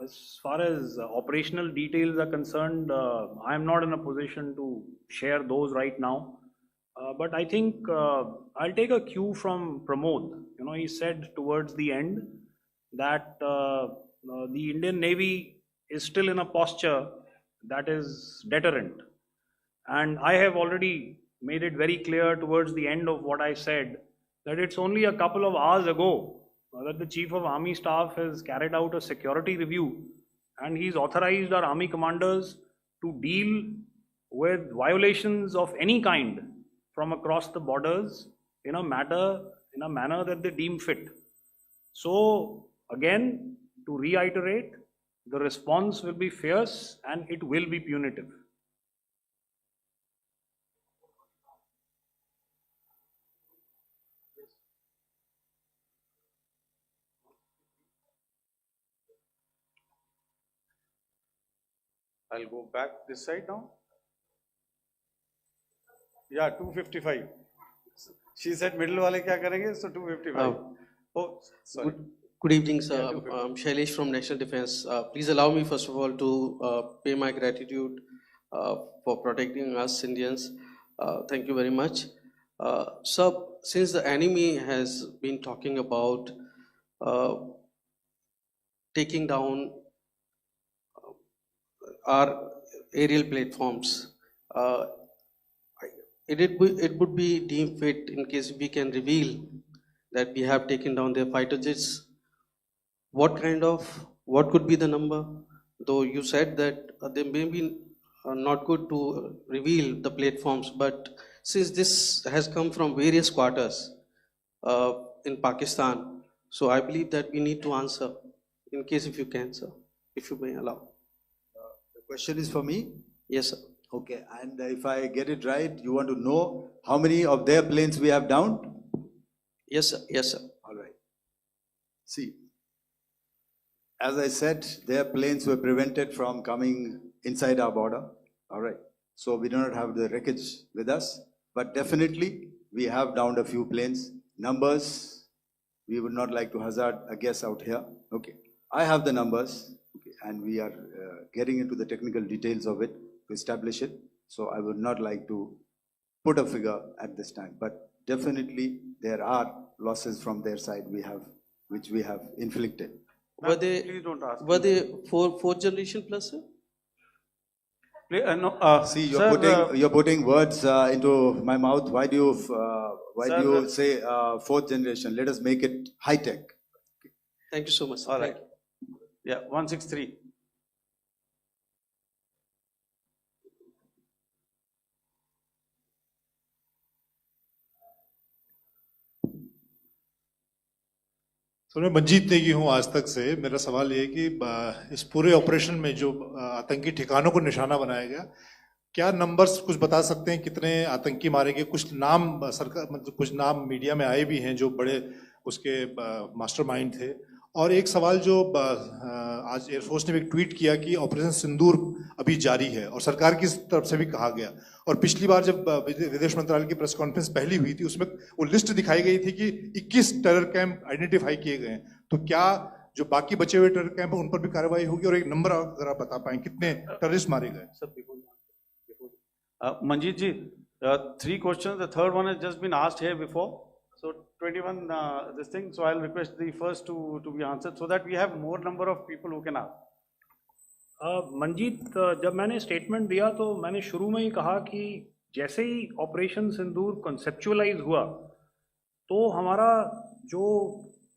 as far as operational details are concerned, I am not in a position to share those right now. But I think I'll take a cue from Pramod. You know, he said towards the end that the Indian Navy is still in a posture that is deterrent. And I have already made it very clear towards the end of what I said that it's only a couple of hours ago that the Chief of Army Staff has carried out a security review, and he's authorized our Army commanders to deal with violations of any kind from across the borders in a manner that they deem fit. So again, to reiterate, the response will be fierce and it will be punitive. I'll go back this side now. Yeah, 255. She said middle wale kya karenge, so 255. Oh, sorry. Good evening, sir. I'm Shailesh from National Defense. Please allow me, first of all, to pay my gratitude for protecting us Indians. Thank you very much. Sir, since the enemy has been talking about taking down our aerial platforms, it would be deemed fit in case we can reveal that we have taken down their fighter jets. What could be the number? Though you said that they may be not good to reveal the platforms, but since this has come from various quarters in Pakistan, so I believe that we need to answer, in case if you can, sir, if you may allow. The question is for me? Yes, sir. Okay, and if I get it right, you want to know how many of their planes we have downed? Yes, sir. Yes, sir. All right. See, as I said, their planes were prevented from coming inside our border. All right. So we do not have the wreckage with us, but definitely we have downed a few planes. Numbers, we would not like to hazard a guess out here. Okay. I have the numbers, okay, and we are getting into the technical details of it to establish it. So I would not like to put a figure at this time, but definitely there are losses from their side which we have inflicted. Were they, please don't ask. Were they fourth generation plus, sir? No, See, sir, you're putting words into my mouth. Why do you say fourth generation? Let us make it high tech. Thank you so much, sir. all right. Yeah, 163. तो मैं मंजीत नेगी हूँ आज तक से। मेरा सवाल ये है कि इस पूरे ऑपरेशन में जो आतंकी ठिकानों को निशाना बनाया गया, क्या नंबर्स कुछ बता सकते हैं, कितने आतंकी मारे गए? कुछ नाम सरकार, मतलब कुछ नाम मीडिया में आए भी हैं जो बड़े उसके मास्टरमाइंड थे। और एक सवाल जो आज एयरफोर्स ने भी एक ट्वीट किया कि ऑपरेशन सिंदूर अभी जारी है और सरकार की तरफ से भी कहा गया, और पिछली बार जब विदेश मंत्रालय की प्रेस कॉन्फ्रेंस पहली हुई थी उसमें वो लिस्ट दिखाई गई थी कि 21 टेरर कैंप आइडेंटिफाई किए गए हैं। तो क्या जो बाकी बचे हुए टेरर कैंप हैं उन पर भी कार्रवाई होगी? और एक नंबर अगर आप बता पाएं कितने टेररिस्ट मारे गए? Manjeet ji, 3 questions. The third one has just been asked here before. So 21 this thing. So I'll request the first to be answered so that we have more number of people who can ask. Manjeet, जब मैंने statement दिया तो मैंने शुरू में ही कहा कि जैसे ही ऑपरेशन सिंदूर कॉन्सेप्चुअलाइज हुआ तो हमारा जो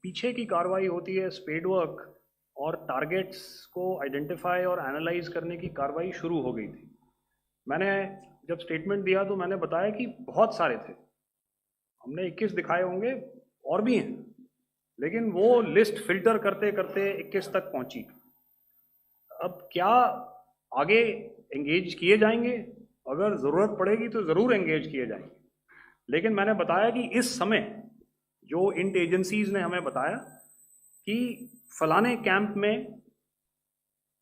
पीछे की कार्रवाई होती है, स्पेड वर्क और टारगेट्स को आइडेंटिफाई और एनालाइज करने की कार्रवाई शुरू हो गई थी। मैंने जब स्टेटमेंट दिया तो मैंने बताया कि बहुत सारे थे, हमने 21 दिखाए होंगे और भी हैं, लेकिन वो लिस्ट फिल्टर करते करते 21 तक पहुंची। अब क्या आगे एंगेज किए जाएंगे? अगर ज़रूरत पड़ेगी तो ज़रूर एंगेज किए जाएंगे, लेकिन मैंने बताया कि इस समय जो इंट एजेंसीज ने हमें बताया कि फलाने कैंप में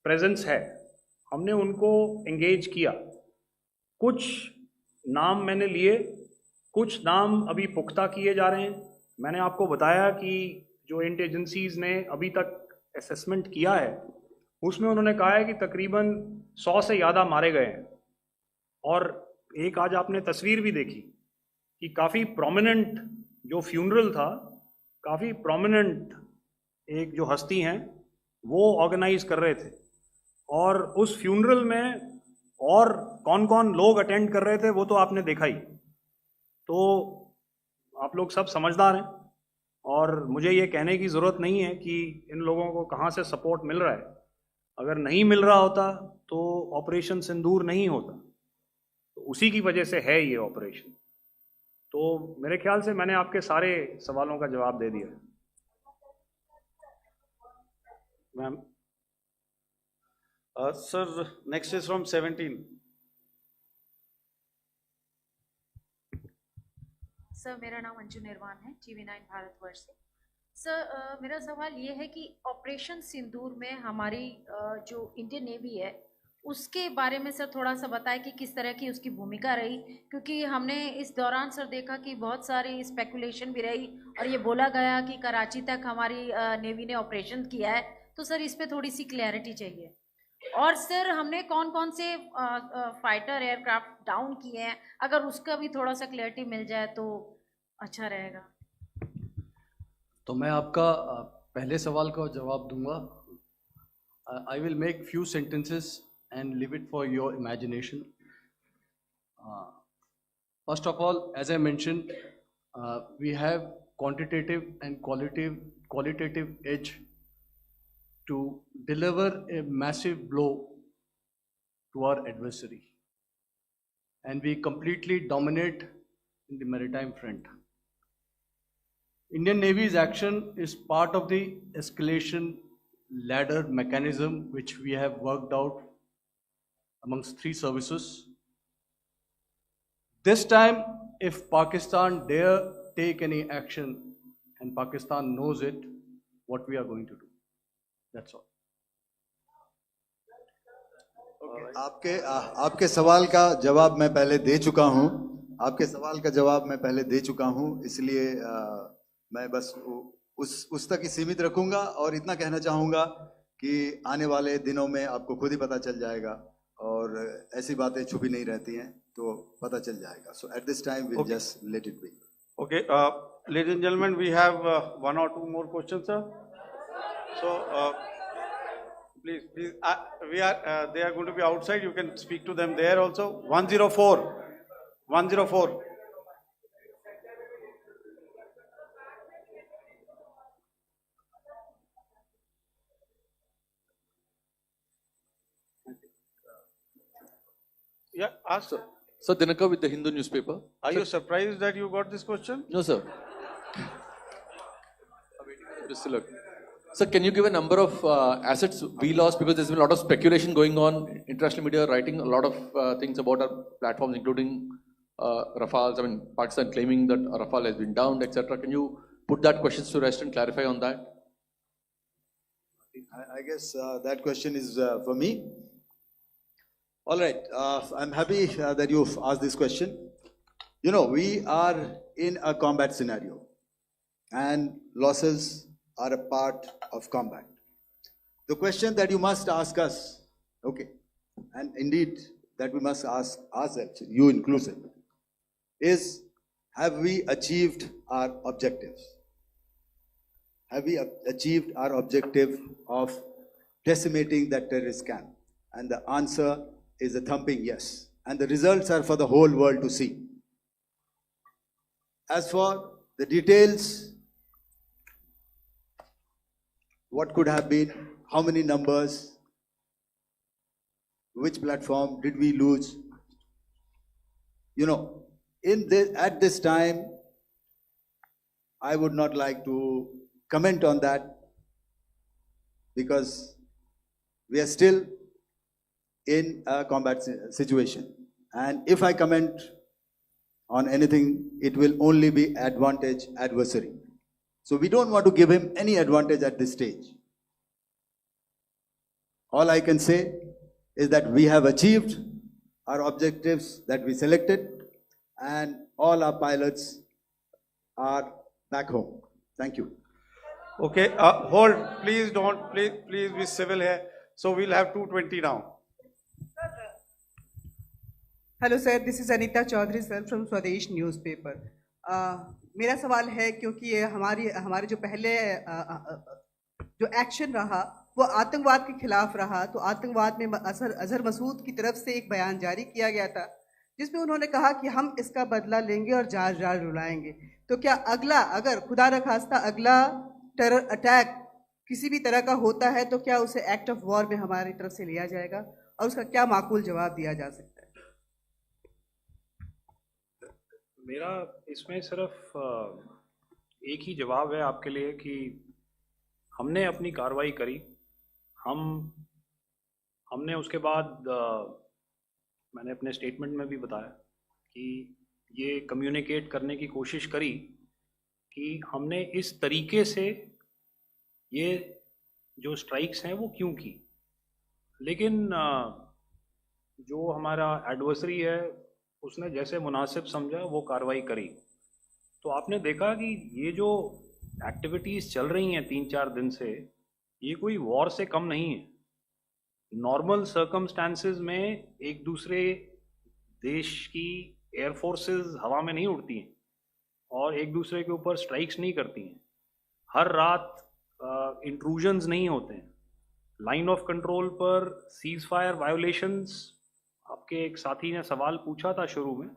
प्रेजेंस है, हमने उनको एंगेज किया। कुछ नाम मैंने लिए, कुछ नाम अभी पुख्ता किए जा रहे हैं। मैंने आपको बताया कि जो इंट एजेंसीज ने अभी तक असेसमेंट किया है उसमें उन्होंने कहा है कि तकरीबन 100 से ज़्यादा मारे गए हैं। और एक आज आपने तस्वीर भी देखी कि काफ़ी प्रोमिनेंट जो फ्यूनरल था, काफ़ी प्रोमिनेंट एक जो हस्ती हैं वो ऑर्गेनाइज कर रहे थे, और उस फ्यूनरल में और कौन कौन लोग अटेंड कर रहे थे वो तो आपने देखा ही। तो आप लोग सब समझदार हैं और मुझे ये कहने की ज़रूरत नहीं है कि इन लोगों को कहाँ से सपोर्ट मिल रहा है। अगर नहीं मिल रहा होता तो ऑपरेशन सिंदूर नहीं होता, तो उसी की वजह से है ये ऑपरेशन। तो मेरे ख्याल से मैंने आपके सारे सवालों का जवाब दे दिया। Ma'am sir, next is from 17. Sir, मेरा नाम अंजू निर्वाण है, TV9 भारतवर्ष से। सर, मेरा सवाल ये है कि ऑपरेशन सिंदूर में हमारी जो इंडियन नेवी है उसके बारे में सर थोड़ा सा बताएं कि किस तरह की उसकी भूमिका रही, क्योंकि हमने इस दौरान सर देखा कि बहुत सारी स्पेकुलेशन भी रही और ये बोला गया कि कराची तक हमारी नेवी ने ऑपरेशन किया है। तो सर इस पे थोड़ी सी क्लैरिटी चाहिए। और सर हमने कौन कौन से फाइटर एयरक्राफ्ट डाउन किए हैं, अगर उसका भी थोड़ा सा क्लैरिटी मिल जाए तो अच्छा रहेगा। तो मैं आपका पहले सवाल का जवाब दूंगा। I will make few sentences and leave it for your imagination. First of all, as I mentioned, we have quantitative and qualitative edge to deliver a massive blow to our adversary, and we completely dominate in the maritime front. Indian Navy's action is part of the escalation ladder mechanism which we have worked out amongst 3 services. This time, if Pakistan dare take any action, and Pakistan knows it, what we are going to do. That's all. आपके सवाल का जवाब मैं पहले दे चुका हूं। आपके सवाल का जवाब मैं पहले दे चुका हूं, इसलिए मैं बस उस तक ही सीमित रखूंगा और इतना कहना चाहूंगा कि आने वाले दिनों में आपको खुद ही पता चल जाएगा, और ऐसी बातें छुपी नहीं रहती हैं, तो पता चल जाएगा। So at this time we'll just let it be. Okay, ladies and gentlemen, we have 1 or 2 more questions, sir. So please, they are going to be outside. You can speak to them there also. 104. Yeah, ask sir. Sir, Dinaka with the Hindu newspaper. Are you surprised that you got this question? No, sir. Just look. Sir, can you give a number of assets we lost, because there's been a lot of speculation going on, international media writing a lot of things about our platforms, including Rafales. I mean, Pakistan claiming that Rafale has been downed, etc. Can you put that questions to rest and clarify on that? I guess that question is for me. All right, I'm happy that you've asked this question. You know, we are in a combat scenario, and losses are a part of combat. The question that you must ask us, okay, and indeed that we must ask ourselves, you inclusive, is have we achieved our objectives? Have we achieved our objective of decimating that terrorist camp? And the answer is a thumping yes. And the results are for the whole world to see. As for the details, what could have been, how many numbers, which platform did we lose? You know, at this time, I would not like to comment on that, because we are still in a combat situation. And if I comment on anything, it will only be adversary. So we don't want to give him any advantage at this stage. All I can say is that we have achieved our objectives that we selected, and all our pilots are back home. Thank you. Okay, hold, please don't, please be civil here. So we'll have 220 now. Hello sir, this is Anita Chaudhary sir from Swadesh newspaper. मेरा सवाल है, क्योंकि ये हमारे जो पहले जो action रहा वो आतंकवाद के खिलाफ रहा, तो आतंकवाद में अजहर मसूद की तरफ से एक बयान जारी किया गया था जिसमें उन्होंने कहा कि हम इसका बदला लेंगे और जाज रुलाएंगे। तो क्या अगला, अगर खुदा न खास्ता अगला टेरर अटैक किसी भी तरह का होता है, तो क्या उसे एक्ट ऑफ वॉर में हमारी तरफ से लिया जाएगा और उसका क्या माकूल जवाब दिया जा सकता है? मेरा इसमें सिर्फ एक ही जवाब है आपके लिए कि हमने अपनी कार्रवाई करी। हमने उसके बाद मैंने अपने स्टेटमेंट में भी बताया कि ये कम्युनिकेट करने की कोशिश करी कि हमने इस तरीके से ये जो स्ट्राइक्स हैं वो क्यों की। लेकिन जो हमारा एडवर्सरी है उसने जैसे मुनासिब समझा वो कार्रवाई करी। तो आपने देखा कि ये जो एक्टिविटीज़ चल रही हैं 3-4 दिन से, ये कोई वॉर से कम नहीं है। नॉर्मल सर्कमस्टांसेस में एक दूसरे देश की एयर फोर्सेस हवा में नहीं उड़ती हैं और एक दूसरे के ऊपर स्ट्राइक्स नहीं करती हैं। हर रात इंट्रूजन्स नहीं होते हैं। लाइन ऑफ कंट्रोल पर सीज फायर वायोलेशंस, आपके एक साथी ने सवाल पूछा था शुरू में,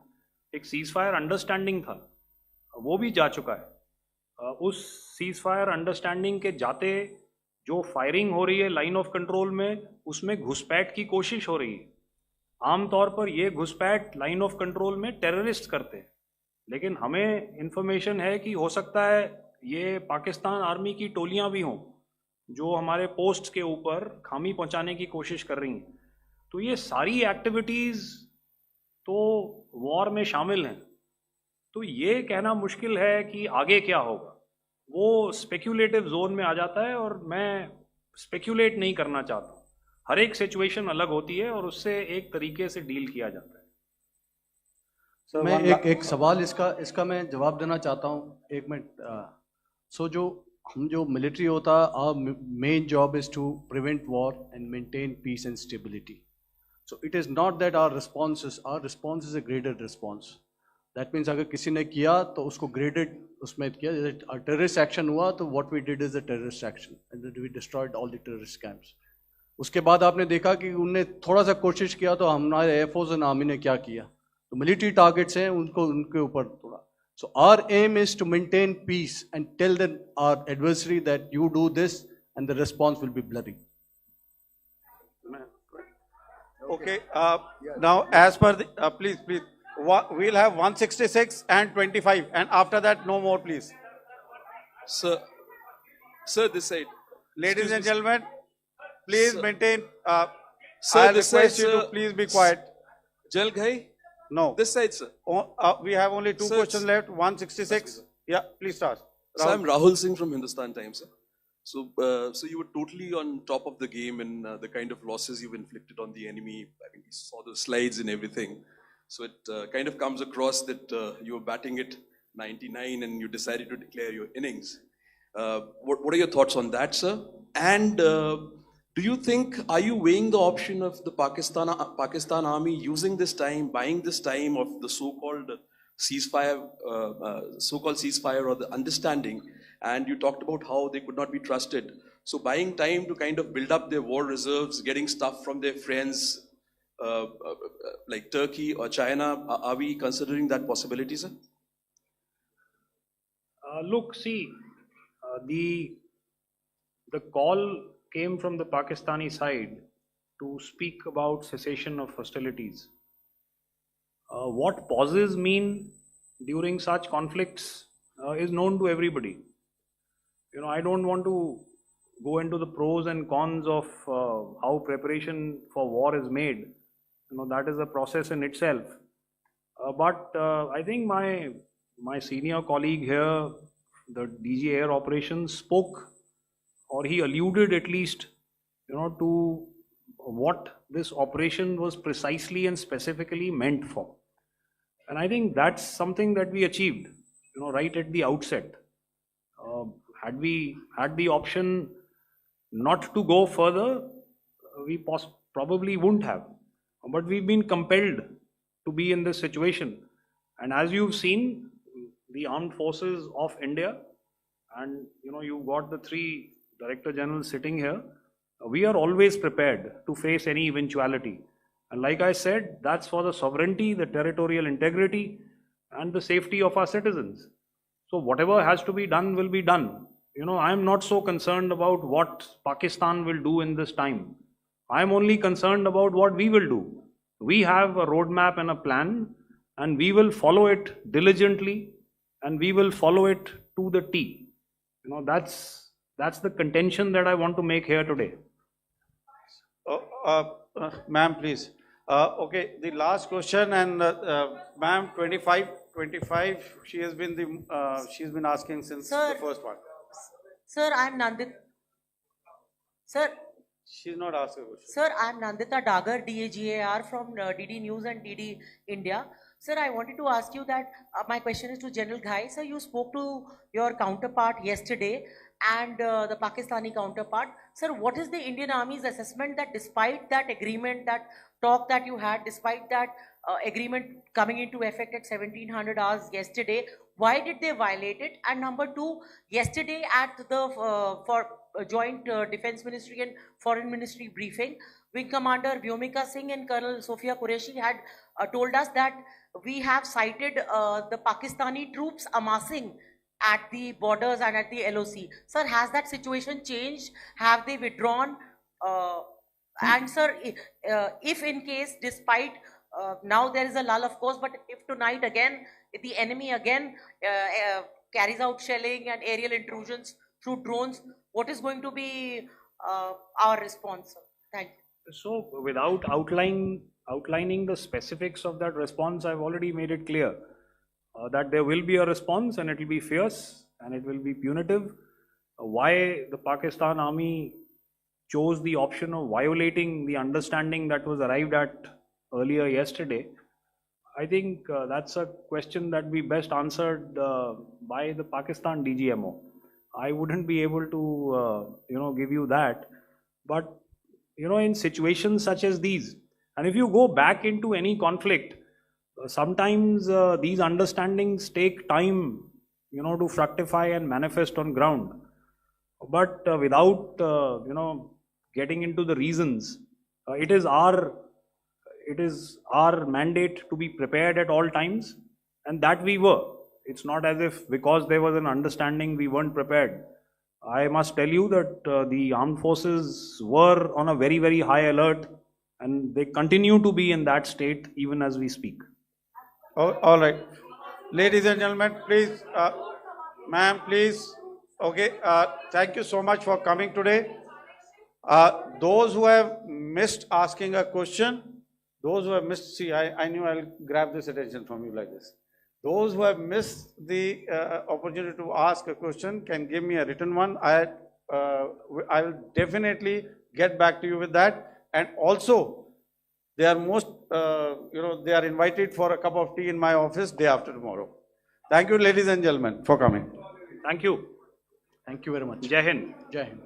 एक सीज फायर अंडरस्टैंडिंग था, वो भी जा चुका है। उस सीज फायर अंडरस्टैंडिंग के जाते जो फायरिंग हो रही है लाइन ऑफ कंट्रोल में, उसमें घुसपैठ की कोशिश हो रही है। आमतौर पर ये घुसपैठ लाइन ऑफ कंट्रोल में टेररिस्ट करते हैं, लेकिन हमें इंफॉर्मेशन है कि हो सकता है ये पाकिस्तान आर्मी की टोलियां भी हों जो हमारे पोस्ट के ऊपर खामी पहुंचाने की कोशिश कर रही हैं। तो ये सारी एक्टिविटीज़ तो वॉर में शामिल हैं। तो ये कहना मुश्किल है कि आगे क्या होगा, वो स्पेक्यूलेटिव जोन में आ जाता है और मैं स्पेक्यूलेट नहीं करना चाहता। हर एक सिचुएशन अलग होती है और उससे एक तरीके से डील किया जाता है। सर मैं एक सवाल इसका मैं जवाब देना चाहता हूँ, 1 मिनट। सो जो मिलिट्री होता है, our main job is to prevent war and maintain peace and stability. So it is not that our response is a graded response. That means अगर किसी ने किया तो उसको graded उसमें किया, जैसे terrorist action हुआ तो what we did is a terrorist action and then we destroyed all the terrorist camps. उसके बाद आपने देखा कि उनने थोड़ा सा कोशिश किया तो हमारे एयरफोर्स और आर्मी ने क्या किया, तो मिलिट्री टारगेट्स हैं उनके ऊपर थोड़ा। So our aim is to maintain peace and tell our adversary that you do this and the response will be bloody. Okay, now as per the, please, we'll have 166 and 25 and after that no more please. Sir, this side. Ladies and gentlemen, please maintain, Sir, I this request side, you to sir. please be quiet. Jal Ghai? No. This side, sir. We have only two Sir, questions left, 166. Yeah, please start. So I'm Rahul Singh from Hindustan Times, sir. So you were totally on top of the game in the kind of losses you've inflicted on the enemy. I mean, we saw the slides and everything. So it kind of comes across that you were batting it 99 and you decided to declare your innings. What are your thoughts on that, sir? And do you think, are you weighing the option of the Pakistan army using this time, buying this time of the so-called ceasefire, or the understanding? And you talked about how they could not be trusted. So buying time to kind of build up their war reserves, getting stuff from their friends like Turkey or China, are we considering that possibility, sir? Look, see, the call came from the Pakistani side to speak about cessation of hostilities. What pauses mean during such conflicts is known to everybody. You know, I don't want to go into the pros and cons of how preparation for war is made. You know, that is a process in itself. But I think my senior colleague here, the DG Air Operations, spoke, or he alluded at least, you know, to what this operation was precisely and specifically meant for. And I think that's something that we achieved, you know, right at the outset. Had we had the option not to go further, we probably wouldn't have. But we've been compelled to be in this situation. And as you've seen, the armed forces of India, and you know, you've got the three Director Generals sitting here, we are always prepared to face any eventuality. And like I said, that's for the sovereignty, the territorial integrity, and the safety of our citizens. So whatever has to be done will be done. You know, I'm not so concerned about what Pakistan will do in this time. I'm only concerned about what we will do. We have a roadmap and a plan, and we will follow it diligently, and we will follow it to the T. You know, that's the contention that I want to make here today. Ma'am, please. Okay, the last question, and ma'am, 25, she has been she's been asking since the first one. Sir, I'm Nandita. Sir. She's not asking a question. Sir, I'm Nandita Dagar, DAGAR from DD News and DD India. Sir, I wanted to ask you that my question is to General Ghai. Sir, you spoke to your counterpart yesterday and the Pakistani counterpart. Sir, what is the Indian Army's assessment that despite that agreement, that talk that you had, despite that agreement coming into effect at 1700 hours yesterday, why did they violate it? And number two, yesterday at the Joint Defense Ministry and Foreign Ministry briefing, Wing Commander Vyomika Singh and Colonel Sophia Qureshi had told us that we have cited the Pakistani troops amassing at the borders and at the LOC. Sir, has that situation changed? Have they withdrawn? And sir, if in case, despite now there is a lull, of course, but if tonight again, if the enemy again carries out shelling and aerial intrusions through drones, what is going to be our response, sir? Thank you. So without outlining the specifics of that response, I've already made it clear that there will be a response, and it will be fierce and it will be punitive. Why the Pakistan army chose the option of violating the understanding that was arrived at earlier yesterday, I think that's a question that we best answered by the Pakistan DGMO. I wouldn't be able to, give you that. But, in situations such as these, and if you go back into any conflict, sometimes these understandings take time, to fructify and manifest on ground. But without, getting into the reasons, it is our mandate to be prepared at all times, and that we were. It's not as if because there was an understanding we weren't prepared. I must tell you that the armed forces were on a very, very high alert, and they continue to be in that state even as we speak. All right. Ladies and gentlemen, please, ma'am, please, Okay, thank you so much for coming today. Those who have missed asking a question, those who have missed, see, I knew I'll grab this attention from you like this. Those who have missed the opportunity to ask a question can give me a written one. I will definitely get back to you with that. And also, they are they are invited for a cup of tea in my office day after tomorrow. Thank you, ladies and gentlemen, for coming. Thank you. Thank you very much. Jai Hind. Jai Hind.